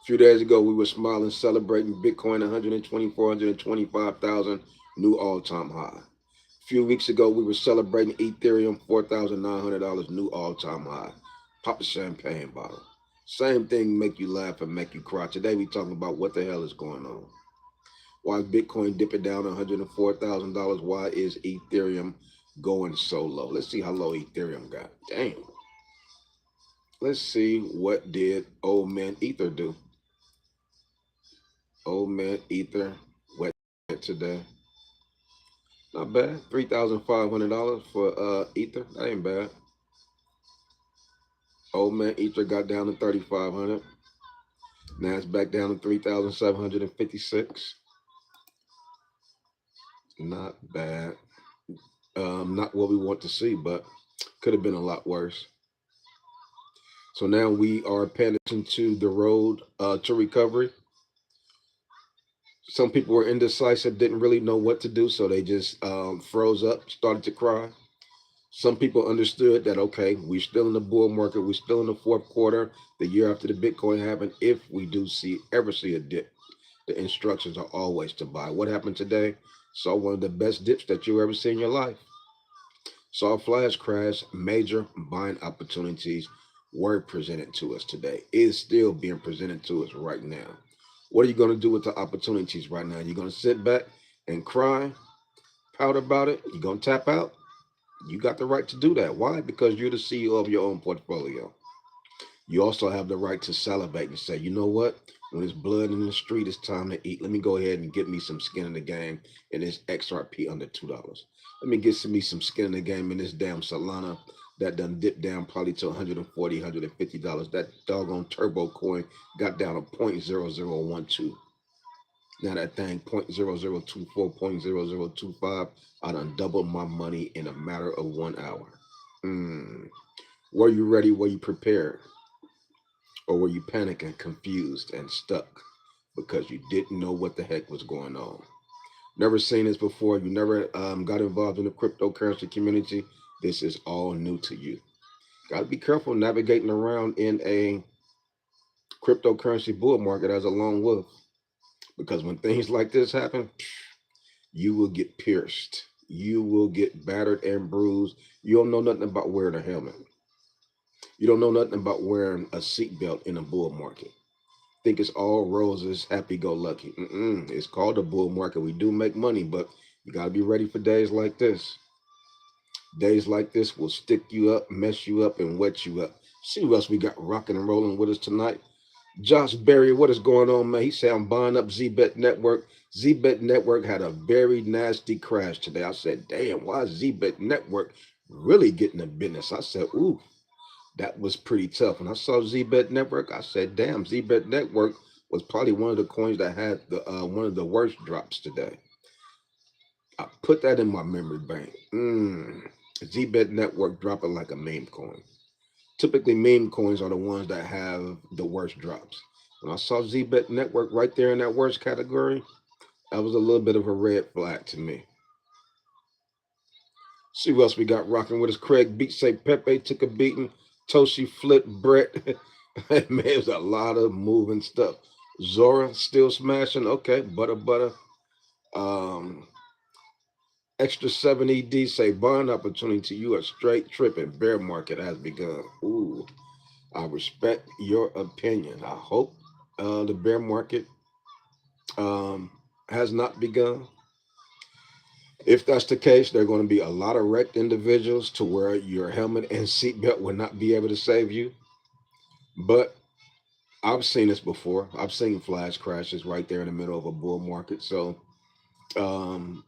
few days ago, we were smiling, celebrating Bitcoin 124, 125,000, new all-time high. A few weeks ago, we were celebrating Ethereum, $4,900, new all-time high. Pop a champagne bottle. Same thing make you laugh and make you cry. Today, we talking about what the hell is going on. Why is Bitcoin dipping down $104,000? Why is Ethereum going so low? Let's see how low Ethereum got. Damn. Let's see what did old man Ether do. Old man Ether wet today. Not bad. $3,500 for Ether. That ain't bad. Old man Ether got down to 3,500. Now it's back down to 3,756. Not bad. Not what we want to see, but could have been a lot worse. So now we are paying attention to the road to recovery. Some people were indecisive, didn't really know what to do, so they just froze up, started to cry. Some people understood that, okay, we're still in the bull market, we're still in the fourth quarter, the year after the Bitcoin happened. If we do ever see a dip, the instructions are always to buy. What happened today? Saw one of the best dips that you ever see in your life. Saw a flash crash, major buying opportunities were presented to us today. Is still being presented to us right now. What are you going to do with the opportunities right now? You're going to sit back and cry, pout about it? You're going to tap out? You got the right to do that. Why? Because you're the CEO of your own portfolio. You also have the right to salivate and say, you know what? When there's blood in the street, it's time to eat. Let me go ahead and get me some skin in the game in this XRP under $2. Let me get me some skin in the game in this damn Solana that done dipped down probably to $140, $150. That doggone turbo coin got down to 0.0012. Now that thing 0.0024, 0.0025, I done doubled my money in a matter of 1 hour. Were you ready? Were you prepared? Or were you panicking, confused, and stuck because you didn't know what the heck was going on? Never seen this before. You never got involved in the cryptocurrency community. This is all new to you. Got to be careful navigating around in a cryptocurrency bull market as a lone wolf, because when things like this happen, you will get pierced. You will get battered and bruised. You don't know nothing about wearing a helmet. You don't know nothing about wearing a seatbelt in a bull market. Think it's all roses, happy go lucky. It's called a bull market. We do make money, but you got to be ready for days like this. Days like this will stick you up, mess you up, and wet you up. See what else we got rocking and rolling with us tonight. Josh Berry, what is going on, man? He said, I'm buying up ZBet Network. ZBet Network had a very nasty crash today. I said, damn, why is ZBet Network really getting the business? I said, ooh, that was pretty tough. When I saw ZBet Network, I said, damn, ZBet Network was probably one of the coins that had the one of the worst drops today. I put that in my memory bank. ZBet Network dropping like a meme coin. Typically, meme coins are the ones that have the worst drops. When I saw ZBet Network right there in that worst category, that was a little bit of a red flag to me. See what else we got rocking with us. Craig Beat say Pepe took a beating. Toshi flipped Brett. Man, it was a lot of moving stuff. Zora still smashing. Okay, butter. Um, Extra 7 ED say buying opportunity. You are straight tripping. Bear market has begun. Ooh, I respect your opinion. I hope the bear market has not begun. If that's the case, there are going to be a lot of wrecked individuals to where your helmet and seatbelt will not be able to save you. But I've seen this before. I've seen flash crashes right there in the middle of a bull market. So um,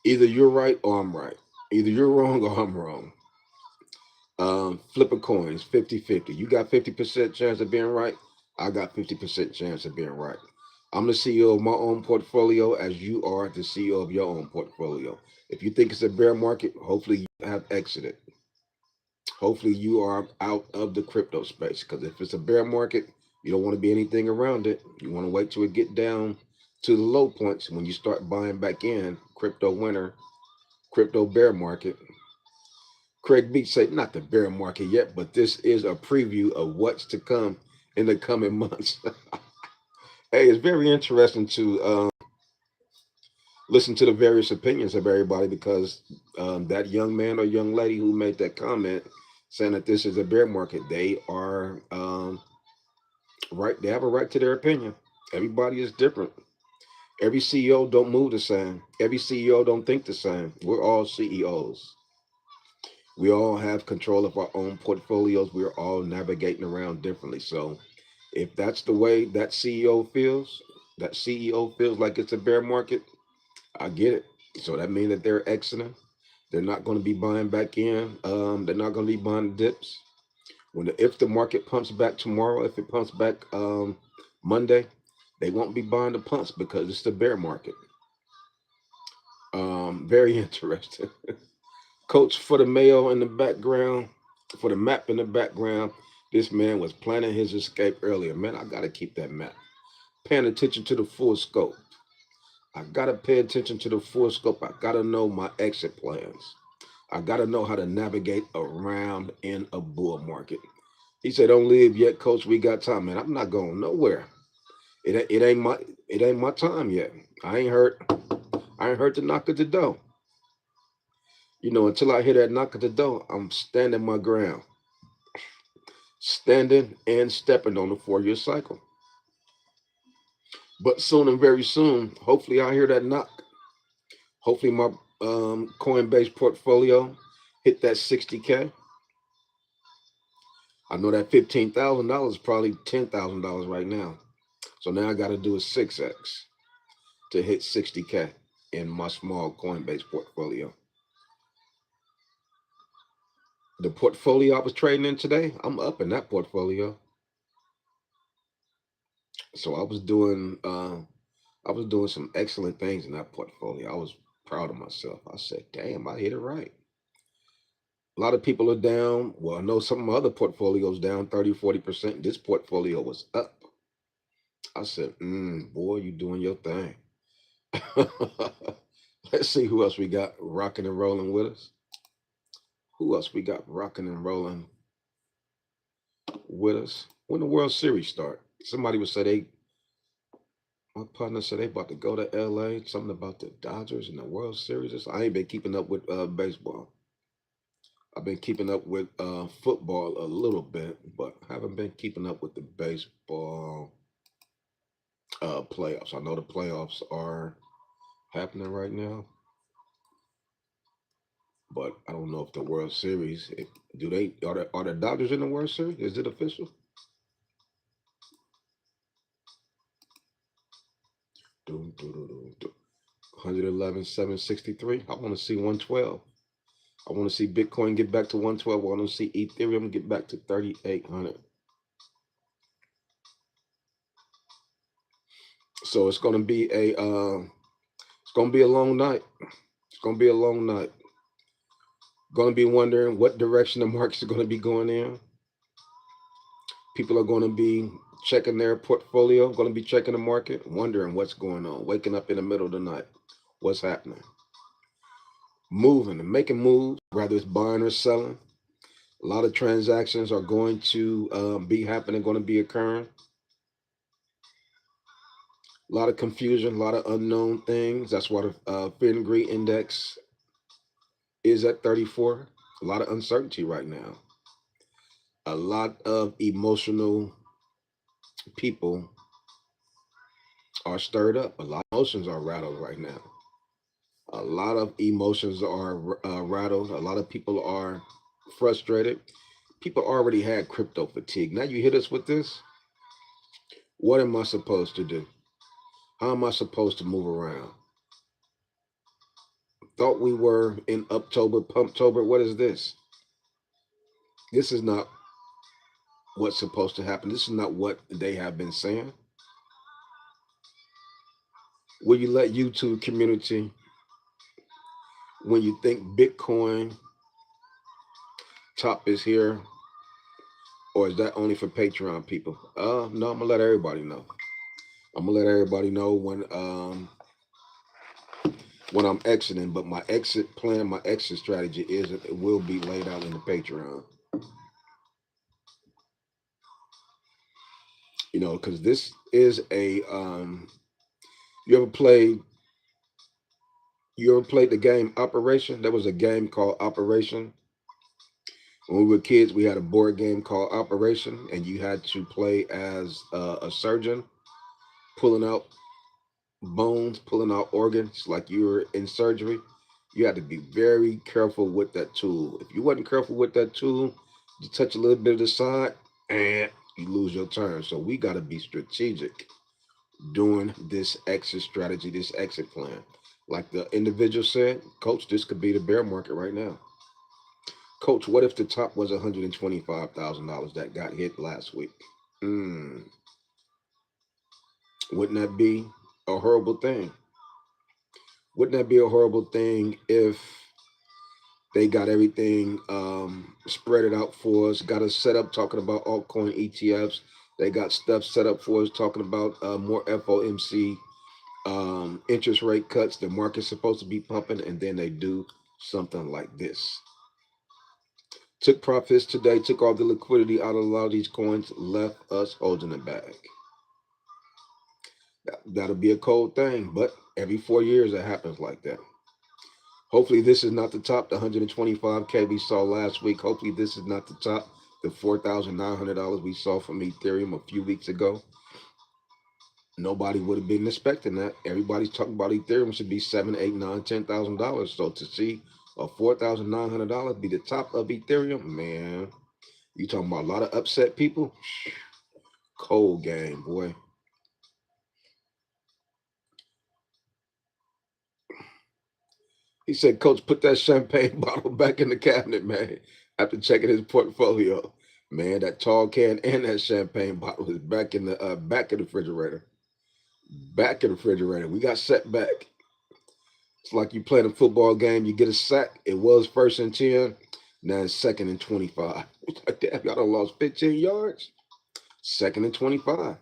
either you're right or I'm right. Either you're wrong or I'm wrong. Flipping coins, 50-50. You got 50% chance of being right. I got 50% chance of being right. I'm the CEO of my own portfolio as you are the CEO of your own portfolio. If you think it's a bear market, hopefully you have exited. Hopefully you are out of the crypto space, because if it's a bear market, you don't want to be anything around it. You want to wait till it get down to the low points when you start buying back in. Crypto winter, crypto bear market. Craig Beach say not the bear market yet, but this is a preview of what's to come in the coming months. Hey, it's very interesting to listen to the various opinions of everybody, because that young man or young lady who made that comment saying that this is a bear market, they are right. They have a right to their opinion. Everybody is different. Every CEO don't move the same. Every CEO don't think the same. We're all CEOs. We all have control of our own portfolios. We're all navigating around differently. So if that's the way that CEO feels like it's a bear market, I get it. So that means that they're exiting. They're not going to be buying back in. They're not going to be buying dips. If the market pumps back tomorrow, if it pumps back Monday, they won't be buying the pumps because it's the bear market. Very interesting. Coach for the mayo in the background, for the map in the background. This man was planning his escape earlier. Man, I got to keep that map. Paying attention to the full scope. I got to pay attention to the full scope. I got to know my exit plans. I got to know how to navigate around in a bull market. He said, "Don't leave yet, coach. We got time, man. I'm not going nowhere. It ain't my time yet. I ain't heard the knock at the door. You know, until I hear that knock at the door, I'm standing my ground, standing and stepping on the 4 year cycle. But soon and very soon, hopefully I hear that knock. Hopefully my Coinbase portfolio hit that 60K. I know that $15,000 is probably $10,000 right now. So now I got to do a 6x to hit 60K in my small Coinbase portfolio. The portfolio I was trading in today, I'm up in that portfolio. So I was doing some excellent things in that portfolio. I was proud of myself. I said, damn, I hit it right. A lot of people are down. Well, I know some of my other portfolios down 30, 40%. This portfolio was up. I said, boy, you doing your thing. Let's see who else we got rocking and rolling with us. Who else we got rocking and rolling with us? When the World Series start? Somebody would say my partner said they about to go to LA. Something about the Dodgers and the World Series. I ain't been keeping up with baseball. I've been keeping up with football a little bit, but haven't been keeping up with the baseball playoffs. I know the playoffs are happening right now, but I don't know if the World Series. Do they are the Dodgers in the World Series? Is it official? 111, 763. I want to see 112. I want to see Bitcoin get back to 112. I want to see Ethereum get back to 3,800. So it's gonna be a long night. It's gonna be a long night. Gonna be wondering what direction the markets are gonna be going in. People are gonna be checking their portfolio, gonna be checking the market, wondering what's going on, waking up in the middle of the night. What's happening? Moving and making moves, whether it's buying or selling. A lot of transactions are going to be happening, going to be occurring. A lot of confusion, a lot of unknown things. That's why the fear and greed index is at 34. A lot of uncertainty right now. A lot of emotional people are stirred up. A lot of emotions are rattled right now. A lot of emotions are rattled. A lot of people are frustrated. People already had crypto fatigue. Now you hit us with this. What am I supposed to do? How am I supposed to move around? Thought we were in Uptober, Pumptober. What is this? This is not what's supposed to happen. This is not what they have been saying. Will you let YouTube community, when you think Bitcoin top is here, or is that only for Patreon people? No, I'm gonna let everybody know. I'm gonna let everybody know when I'm exiting. But my exit plan, my exit strategy it will be laid out in the Patreon. You know, because this is a you ever played the game Operation? There was a game called Operation. When we were kids, we had a board game called Operation, and you had to play as a surgeon, pulling out bones, pulling out organs like you were in surgery. You had to be very careful with that tool. If you wasn't careful with that tool, you touch a little bit of the side, and you lose your turn. So we got to be strategic doing this exit strategy, this exit plan. Like the individual said, Coach, this could be the bear market right now. Coach, what if the top was $125,000 that got hit last week? Mm, wouldn't that be a horrible thing? Wouldn't that be a horrible thing if they got everything spread it out for us, got us set up talking about altcoin ETFs. They got stuff set up for us talking about more FOMC interest rate cuts. The market's supposed to be pumping, and then they do something like this. Took profits today, took all the liquidity out of a lot of these coins, left us holding the bag. That'll be a cold thing, but every 4 years it happens like that. Hopefully this is not the top. The 125K we saw last week. Hopefully this is not the top. The $4,900 we saw from Ethereum a few weeks ago. Nobody would have been expecting that. Everybody's talking about Ethereum should be $7, 8, 9, $10,000. So to see a $4,900 be the top of Ethereum, man, you talking about a lot of upset people? Cold game, boy. He said, Coach, put that champagne bottle back in the cabinet, man. After checking his portfolio, man, that tall can and that champagne bottle is back in the back of the refrigerator. Back in the refrigerator. We got set back. It's like you playing a football game, you get a sack. It was first and 10, now it's second and 25. It's like, damn, y'all done lost 15 yards. Second and 25.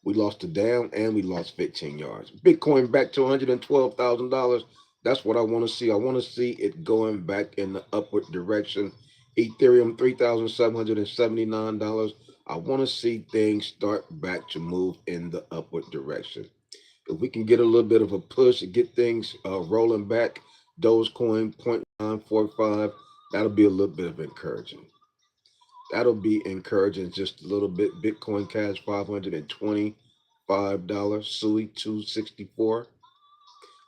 We lost a down and we lost 15 yards. Bitcoin back to $112,000. That's what I want to see. I want to see it going back in the upward direction. Ethereum, $3,779. I want to see things start back to move in the upward direction. If we can get a little bit of a push and get things rolling back, Dogecoin 0.945, that'll be a little bit of encouraging. That'll be encouraging just a little bit. Bitcoin Cash $525. Sui 264.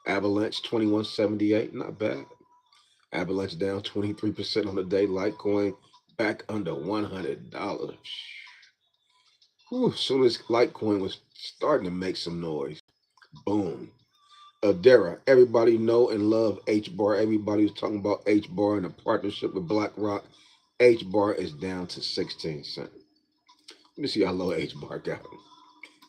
Avalanche 2178. Not bad. Avalanche down 23% on the day. Litecoin back under $100. As soon as Litecoin was starting to make some noise, boom. Dera, everybody know and love H-bar. Everybody was talking about H-bar and a partnership with BlackRock. H-bar is down to 16 cents. Let me see how low H-bar got.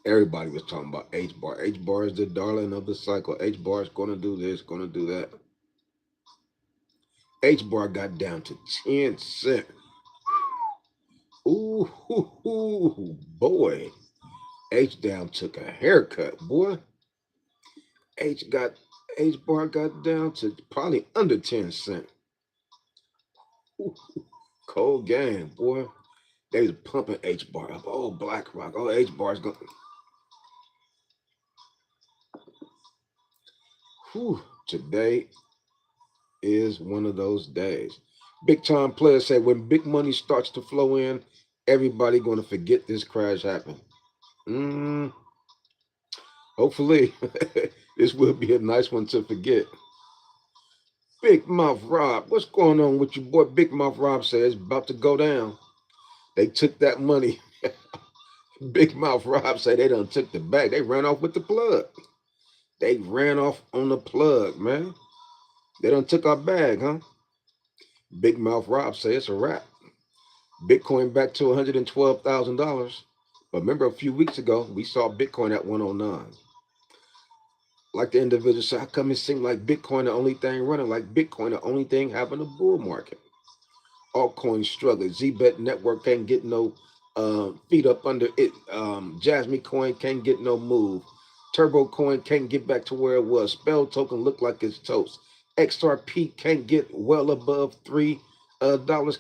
Everybody was talking about H-bar. H-bar is the darling of the cycle. H-bar is going to do this, going to do that. H-bar got down to 10 cents. Ooh, boy. H-down took a haircut, boy. H-bar got down to probably under 10 cents. Cold game, boy. They was pumping H-bar up. Oh, BlackRock. Oh, H-bar's going. Today is one of those days. Big time players say when big money starts to flow in, everybody going to forget this crash happened. Hopefully, this will be a nice one to forget. Big Mouth Rob, what's going on with your boy? Big Mouth Rob says it's about to go down. They took that money. Big Mouth Rob say they done took the bag. They ran off with the plug. They ran off on the plug, man. They done took our bag, huh? Big Mouth Rob say it's a wrap. Bitcoin back to $112,000. But remember a few weeks ago, we saw Bitcoin at 109. Like the individual said, how come it seemed like Bitcoin the only thing running? Like Bitcoin the only thing having a bull market. Altcoins struggling. ZBet network can't get no feet up under it. Jasmy coin can't get no move. Turbo coin can't get back to where it was. Spell token look like it's toast. XRP can't get well above $3.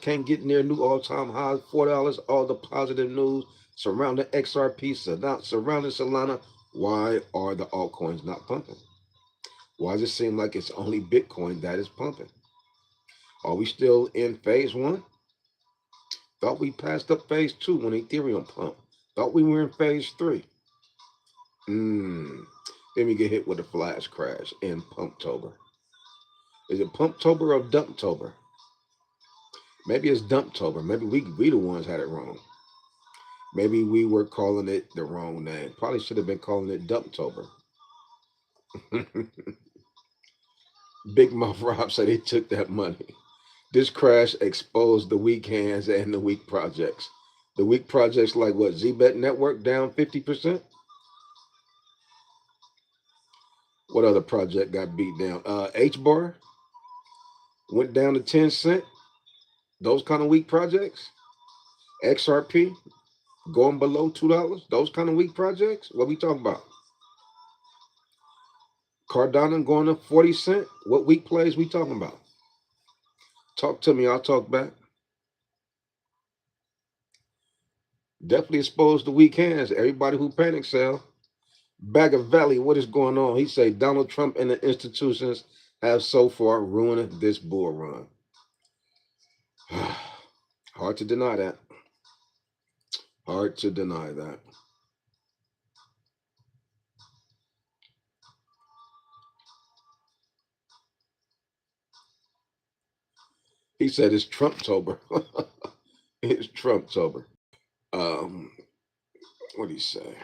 Can't get near new all-time highs. $4. All the positive news surrounding XRP, surrounding Solana. Why are the altcoins not pumping? Why does it seem like it's only Bitcoin that is pumping? Are we still in phase one? Thought we passed up phase two when Ethereum pumped. Thought we were in phase three. Then we get hit with a flash crash in Pumptober. Is it Pumptober or Dumptober? Maybe it's Dumptober. Maybe we the ones had it wrong. Maybe we were calling it the wrong name. Probably should have been calling it Dumptober. Big Mouth Rob said he took that money. This crash exposed the weak hands and the weak projects. The weak projects like what? ZBet Network down 50%? What other project got beat down? H-bar went down to 10 cents. Those kind of weak projects. XRP going below $2. Those kind of weak projects. What we talking about? Cardano going up 40 cents. What weak plays we talking about? Talk to me. I'll talk back. Definitely exposed to weak hands. Everybody who panic sell. Bag of Valley, what is going on? He say Donald Trump and the institutions have so far ruined this bull run. Hard to deny that. Hard to deny that. He said it's Trumptober. It's Trumptober. Um, what did he say?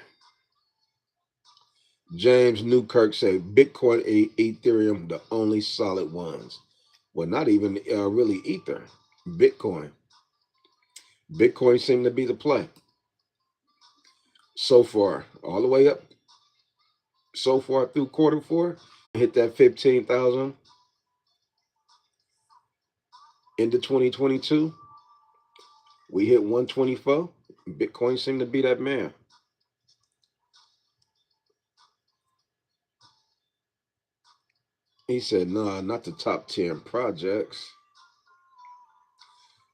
James Newkirk said Bitcoin, Ethereum, the only solid ones. Well, not even really Ether. Bitcoin. Bitcoin seemed to be the play so far, all the way up so far through quarter 4. Hit that 15,000 into 2022. We hit 124. Bitcoin seemed to be that man. He said, nah, not the top 10 projects.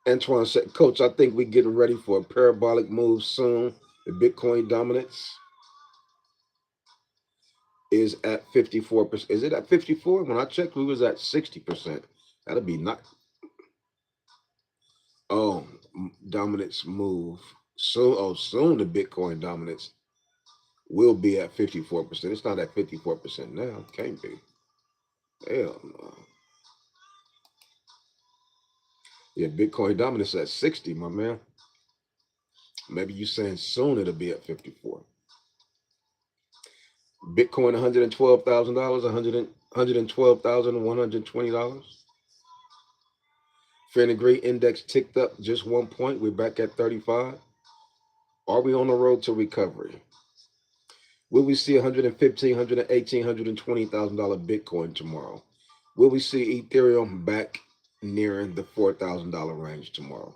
Antoine said, Coach, I think we're getting ready for a parabolic move soon. The Bitcoin dominance is at 54%. Is it at 54? When I checked, we was at 60%. That'll be not. Oh, dominance move. Soon the Bitcoin dominance will be at 54%. It's not at 54% now. Can't be. Hell no. Yeah, Bitcoin dominance at 60, my man. Maybe you saying soon it'll be at 54. Bitcoin $112,000, $112,120. Fair and agree index ticked up just 1 point. We're back at 35. Are we on the road to recovery? Will we see $115,000, $118,000, $120,000 Bitcoin tomorrow? Will we see Ethereum back nearing the $4,000 range tomorrow?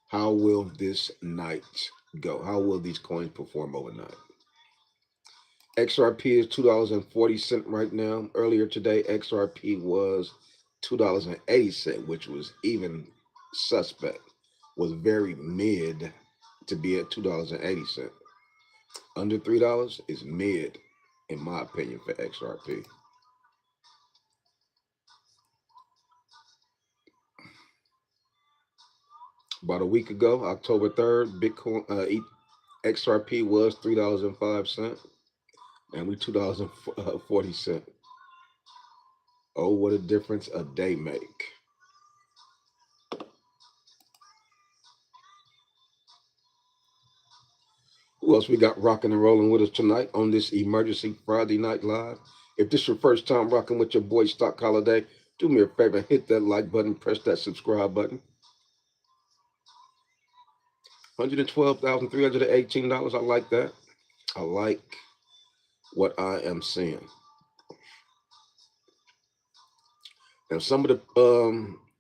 How will this night go? How will these coins perform overnight? XRP is $2.40 right now. Earlier today, XRP was $2.80, which was even suspect, was very mid to be at $2.80. Under $3 is mid, in my opinion, for XRP. About a week ago, October 3rd, Bitcoin XRP was $3.05, and we $2.40. Oh, what a difference a day make. Who else we got rocking and rolling with us tonight on this emergency Friday night live? If this is your first time rocking with your boy Stock Holiday, do me a favor, hit that like button, press that subscribe button. $112,318. I like that. I like what I am seeing. And some of the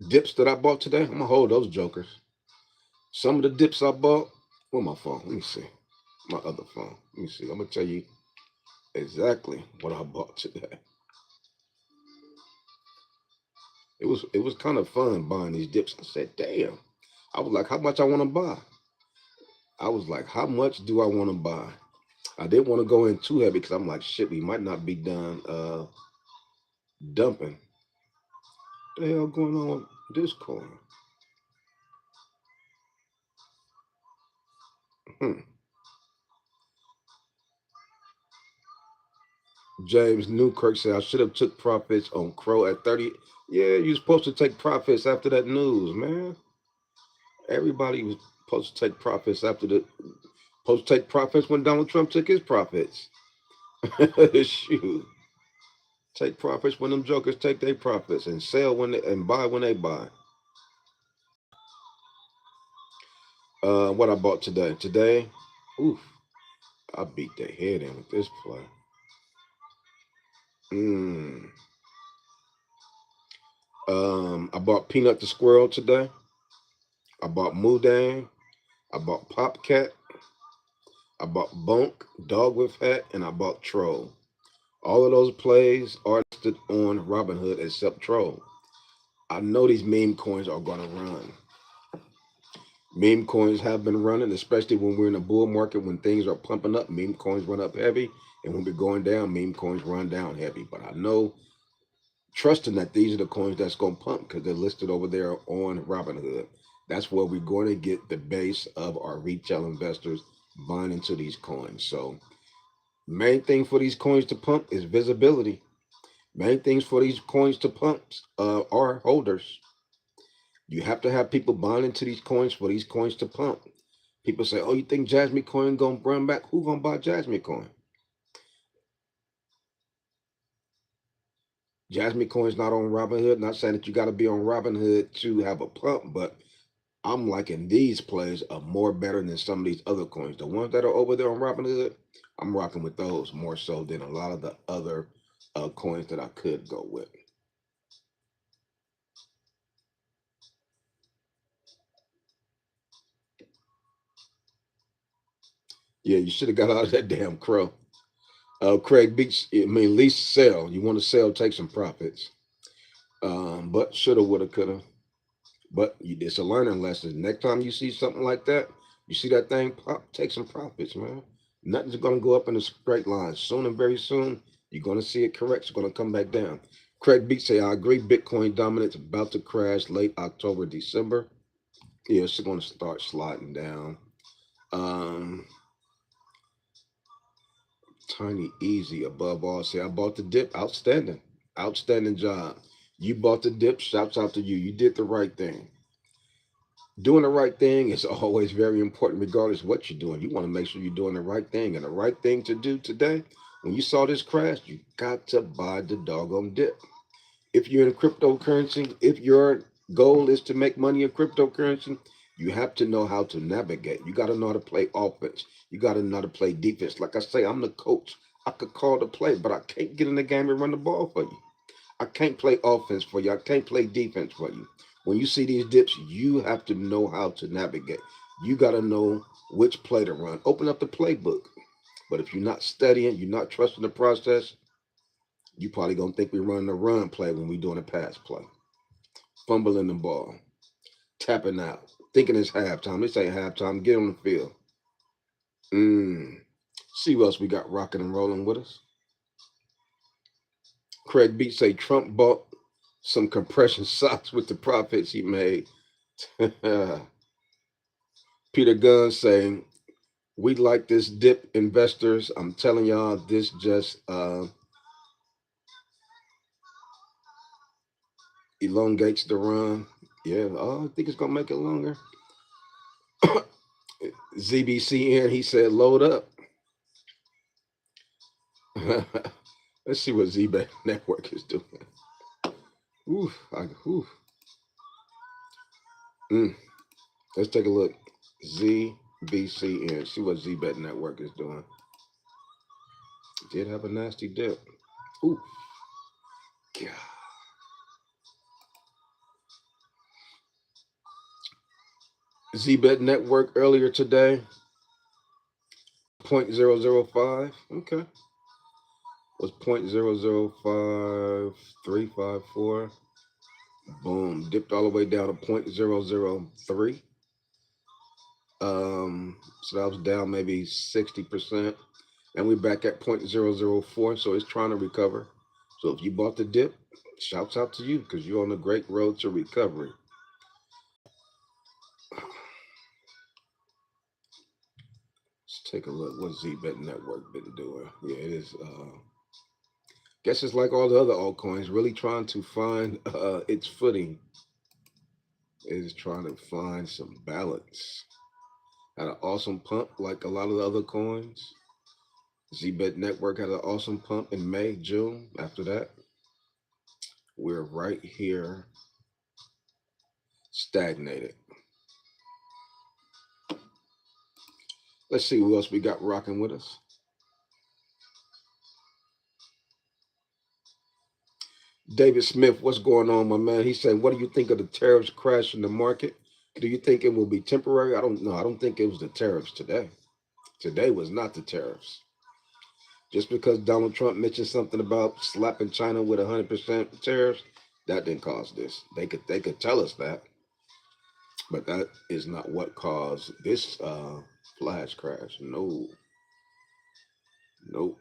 dips that I bought today, I'm gonna hold those jokers. Some of the dips I bought, where my phone? Let me see. My other phone. Let me see. I'm gonna tell you exactly what I bought today. It was kind of fun buying these dips. I said, damn. I was like, how much I want to buy? I was like, how much do I want to buy? I didn't want to go in too heavy because I'm like, shit, we might not be done dumping. What the hell going on with this coin? Hmm. James Newkirk said I should have took profits on Crow at 30. Yeah, you're supposed to take profits after that news, man. Everybody was supposed to take profits after the supposed to take profits when Donald Trump took his profits. Shoot. Take profits when them jokers take their profits and sell when they and buy when they buy. What I bought today. Today, oof, I beat their head in with this play. Mm. I bought Peanut the Squirrel today. I bought Moodang. I bought Popcat. I bought Bunk, Dog with Hat, and I bought Troll. All of those plays are listed on Robinhood except Troll. I know these meme coins are going to run. Meme coins have been running, especially when we're in a bull market, when things are pumping up, meme coins run up heavy. And when we're going down, meme coins run down heavy. But I know trusting that these are the coins that's going to pump because they're listed over there on Robinhood. That's where we're going to get the base of our retail investors buying into these coins. So main thing for these coins to pump is visibility. Main things for these coins to pump are holders. You have to have people buying into these coins for these coins to pump. People say, "Oh, you think Jasmy coin gonna run back? Who gonna buy Jasmy coin?" Jasmy coin's not on Robinhood. Not saying that you got to be on Robinhood to have a pump, but I'm liking these plays are more better than some of these other coins. The ones that are over there on Robinhood, I'm rocking with those more so than a lot of the other coins that I could go with. Yeah, you should have got out of that damn crow. Craig Beach, I mean, at least sell. You want to sell, take some profits. But shoulda, woulda, coulda. But it's a learning lesson. Next time you see something like that, you see that thing pop, take some profits, man. Nothing's gonna go up in a straight line. Soon and very soon, you're gonna see it correct. It's gonna come back down. Craig Beach say, I agree. Bitcoin dominance about to crash late October, December. Yeah, it's gonna start sliding down. Um, Tiny Easy above all say, I bought the dip. Outstanding. Outstanding job. You bought the dip. Shouts out to you. You did the right thing. Doing the right thing is always very important, regardless of what you're doing. You want to make sure you're doing the right thing. And the right thing to do today, when you saw this crash, you got to buy the doggone dip. If you're in cryptocurrency, if your goal is to make money in cryptocurrency, you have to know how to navigate. You got to know how to play offense. You got to know how to play defense. Like I say, I'm the coach. I could call the play, but I can't get in the game and run the ball for you. I can't play offense for you. I can't play defense for you. When you see these dips, you have to know how to navigate. You got to know which play to run. Open up the playbook. But if you're not studying, you're not trusting the process, you probably gonna think we're running a run play when we're doing a pass play. Fumbling the ball, tapping out, thinking it's halftime. This ain't halftime. Get on the field. See what else we got rocking and rolling with us. Craig Beats say Trump bought some compression socks with the profits he made. Peter Gunn saying, we like this dip, investors. I'm telling y'all, this just elongates the run. Yeah, I think it's gonna make it longer. ZBC in, he said, load up. Let's see what ZBet Network is doing. Oof, oof. Let's take a look. ZBCN. See what ZBet Network is doing. Did have a nasty dip. Ooh. God. ZBet Network earlier today. 0.005. Okay. Was 0.005354. Boom. Dipped all the way down to 0.003. So that was down maybe 60%. And we're back at 0.004. So it's trying to recover. So if you bought the dip, shouts out to you because you're on a great road to recovery. Let's take a look. What ZBet Network been doing? Yeah, it is. Guess it's like all the other altcoins, really trying to find its footing. It is trying to find some balance. Had an awesome pump like a lot of the other coins. ZBet Network had an awesome pump in May, June. After that, we're right here stagnated. Let's see who else we got rocking with us. David Smith, what's going on, my man? He said, what do you think of the tariffs crashing the market? Do you think it will be temporary? I don't know. I don't think it was the tariffs today. Today was not the tariffs. Just because Donald Trump mentioned something about slapping China with 100% tariffs, that didn't cause this. They could tell us that, but that is not what caused this flash crash. No, nope.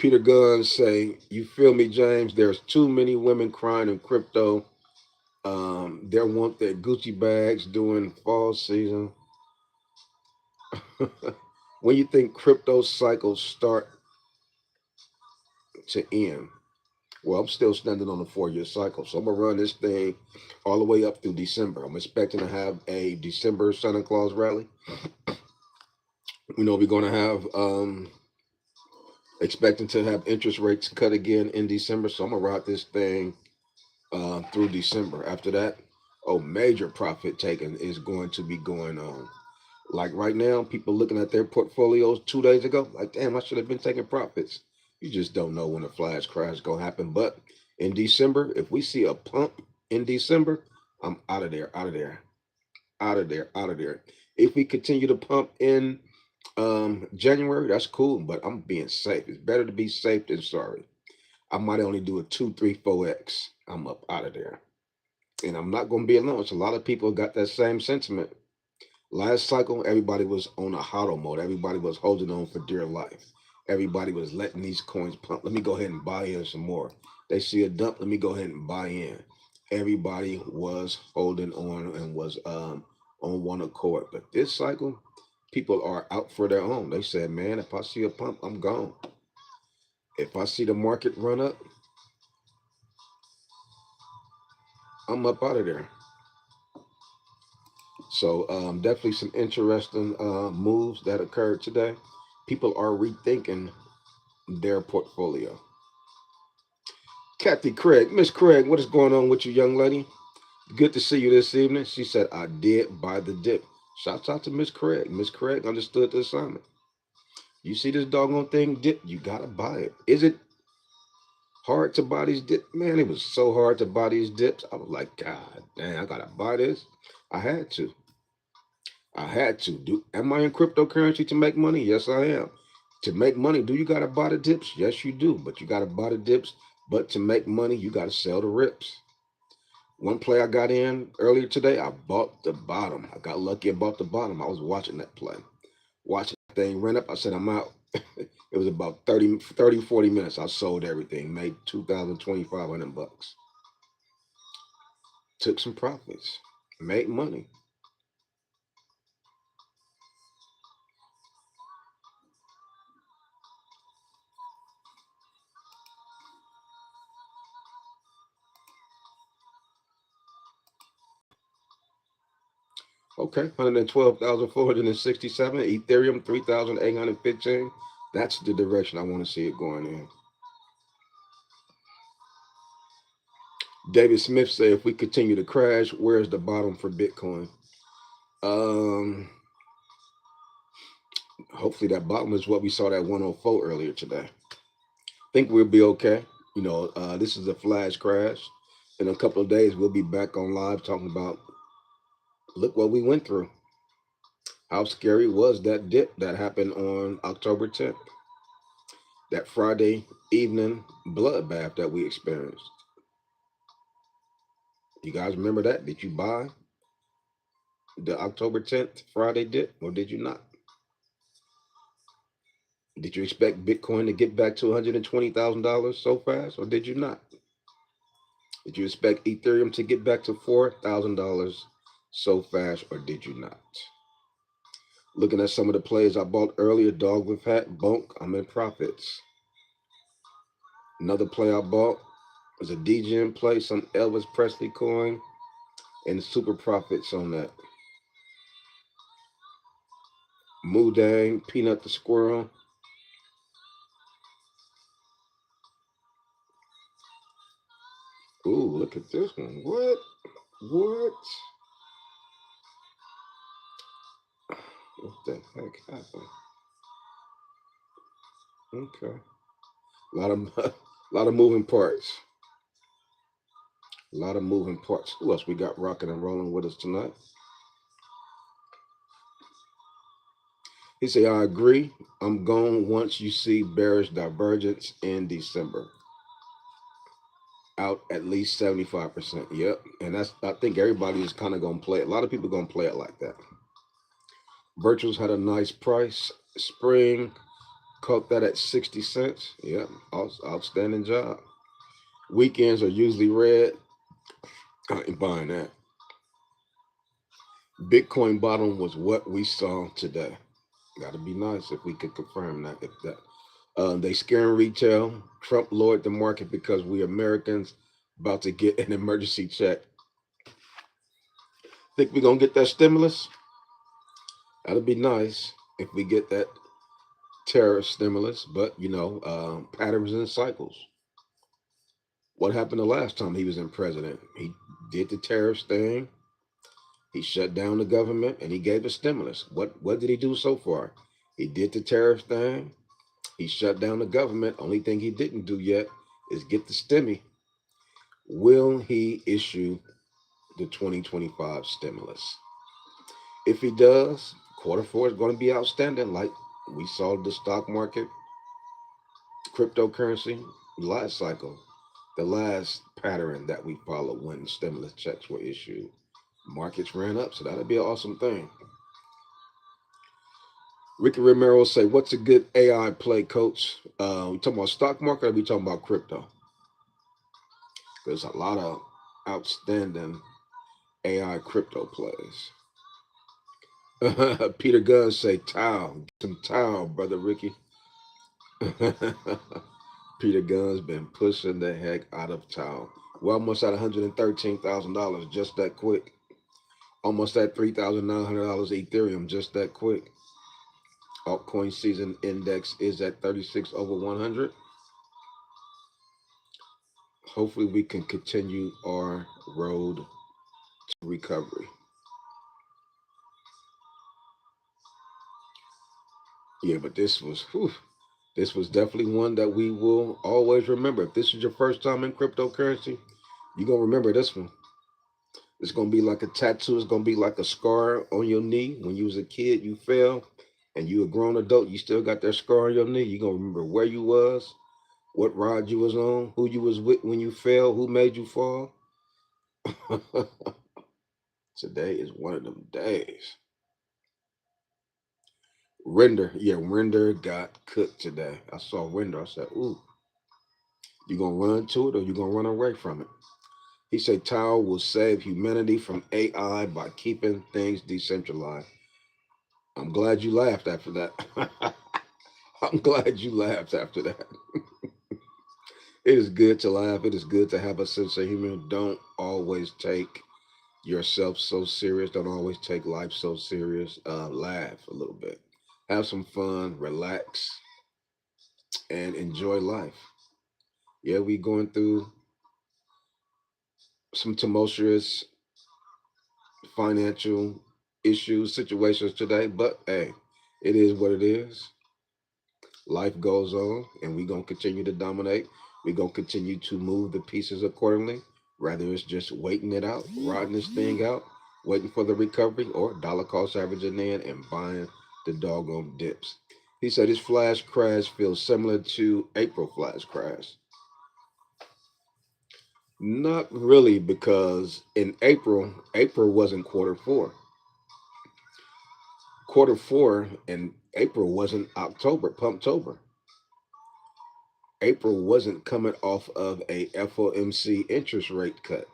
Peter Gunn say, you feel me, James? There's too many women crying in crypto. They want their Gucci bags during fall season. When you think crypto cycles start to end? Well, I'm still standing on a 4-year cycle, so I'm gonna run this thing all the way up through December. I'm expecting to have a December Santa Claus rally. We're gonna have expecting to have interest rates cut again in December, so I'm gonna ride this thing through December. After that, major profit taking is going to be going on. Like right now, people looking at their portfolios 2 days ago, like, damn, I should have been taking profits. You just don't know when a flash crash is gonna happen. But in December, if we see a pump in December, I'm out of there, out of there, out of there, out of there. If we continue to pump in January, that's cool, but I'm being safe. It's better to be safe than sorry. I might only do a 2, 3, 4x. I'm up out of there. And I'm not gonna be alone. It's a lot of people got that same sentiment. Last cycle, everybody was on a hodl mode. Everybody was holding on for dear life. Everybody was letting these coins pump. Let me go ahead and buy in some more. They see a dump. Let me go ahead and buy in. Everybody was holding on and was on one accord. But this cycle, people are out for their own. They said, man, if I see a pump, I'm gone. If I see the market run up, I'm up out of there. So definitely some interesting moves that occurred today. People are rethinking their portfolio. Kathy Craig, Miss Craig, what is going on with you, young lady? Good to see you this evening. She said, I did buy the dip. Shouts out to Miss Craig. Miss Craig understood the assignment. You see this doggone thing dip, you gotta buy it. Is it hard to buy these dips? Man, it was so hard to buy these dips. I was like, God damn, I gotta buy this. I had to. I had to. Am I in cryptocurrency to make money? Yes, I am. To make money, do you gotta buy the dips? Yes, you do. But you gotta buy the dips. But to make money, you gotta sell the rips. One play I got in earlier today, I bought the bottom. I got lucky and bought the bottom. I was watching that play. Watching the thing run up. I said, I'm out. It was about 40 minutes. I sold everything, made 2,500 bucks. Took some profits, made money. Okay, 112,467. Ethereum 3,815. That's the direction I want to see it going in. David Smith said, if we continue to crash, where's the bottom for Bitcoin? Hopefully that bottom is what we saw that 104 earlier today. Think we'll be okay. This is a flash crash. In a couple of days, we'll be back on live talking about look what we went through. How scary was that dip that happened on October 10th? That Friday evening bloodbath that we experienced. You guys remember that? Did you buy the October 10th Friday dip or did you not? Did you expect Bitcoin to get back to $120,000 so fast or did you not? Did you expect Ethereum to get back to $4,000 so fast or did you not? Looking at some of the plays I bought earlier, dog with hat, bonk, I'm in profits. Another play I bought was a DGM play, some Elvis Presley coin, and super profits on that. Moodang, Peanut the Squirrel. Ooh, look at this one. What? What? What the heck happened? Okay. A lot of a lot of moving parts. A lot of moving parts. Who else we got rocking and rolling with us tonight? He said, I agree. I'm gone once you see bearish divergence in December. Out at least 75%. Yep. And I think everybody is kind of gonna play it. A lot of people gonna play it like that. Virtuals had a nice price. Spring Caught that at 60 cents. Yeah, outstanding job. Weekends are usually red. I ain't buying that. Bitcoin bottom was what we saw today. Gotta be nice if we could confirm that. If that they scaring retail. Trump lowered the market because we Americans about to get an emergency check. Think we're gonna get that stimulus? That'd be nice if we get that terror stimulus. But patterns and cycles. What happened the last time he was in president? He did the tariffs thing. He shut down the government and he gave a stimulus. What did he do so far? He did the tariff thing. He shut down the government. Only thing he didn't do yet is get the stimmy. Will he issue the 2025 stimulus? If he does, quarter four is going to be outstanding, like we saw the stock market, cryptocurrency, last cycle, the last pattern that we followed when stimulus checks were issued. Markets ran up, so that'd be an awesome thing. Ricky Romero say, "What's a good AI play, Coach? We talking about stock market, or we talking about crypto? There's a lot of outstanding AI crypto plays." Peter Gunn say, "Towel, get some towel, brother Ricky." Peter Gunn's been pushing the heck out of towel. We're almost at $113,000 just that quick. Almost at $3,900 Ethereum just that quick. Altcoin season index is at 36 over 100. Hopefully we can continue our road to recovery. Yeah, but this was definitely one that we will always remember. If this is your first time in cryptocurrency, you're gonna remember this one. It's gonna be like a tattoo. It's gonna be like a scar on your knee. When you was a kid, you fell, and you a grown adult, you still got that scar on your knee. You're gonna remember where you was, what ride you was on, who you was with when you fell, who made you fall. Today is one of them days. Render got cooked today. I saw Render. I said, "Ooh, you gonna run to it or you gonna run away from it?" He said, "Tao will save humanity from AI by keeping things decentralized." I'm glad you laughed after that. I'm glad you laughed after that. It is good to laugh. It is good to have a sense of humor. Don't always take yourself so serious. Don't always take life so serious. Laugh a little bit. Have some fun, relax, and enjoy life. Yeah, we going through some tumultuous financial issues, situations today, but hey, it is what it is. Life goes on, and we're going to continue to dominate. We're going to continue to move the pieces accordingly. Rather, it's just waiting it out, riding this thing out, waiting for the recovery, or dollar cost averaging in and buying the doggone dips. He said his flash crash feels similar to April flash crash. Not really, because in April wasn't quarter four. Quarter four and April wasn't October, Pumptober. April wasn't coming off of a FOMC interest rate cut.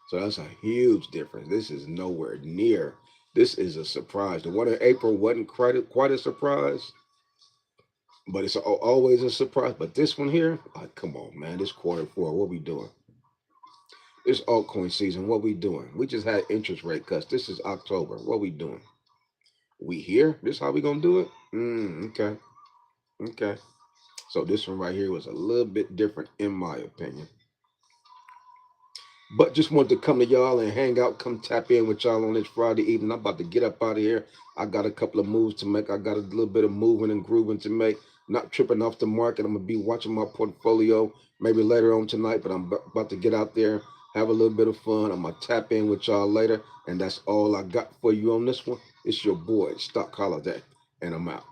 So that's a huge difference. This is nowhere near. This is a surprise. The one in April wasn't quite a surprise, but it's always a surprise. But this one here, like, come on, man, this quarter four, what we doing? This altcoin season, what we doing? We just had interest rate cuts. This is October. What we doing? We here? This how we gonna do it? Okay. Okay. So this one right here was a little bit different in my opinion. But just wanted to come to y'all and hang out, come tap in with y'all on this Friday evening. I'm about to get up out of here. I got a couple of moves to make. I got a little bit of moving and grooving to make. Not tripping off the market. I'm going to be watching my portfolio maybe later on tonight, but I'm about to get out there, have a little bit of fun. I'm going to tap in with y'all later. And that's all I got for you on this one. It's your boy, Stock Holiday, and I'm out.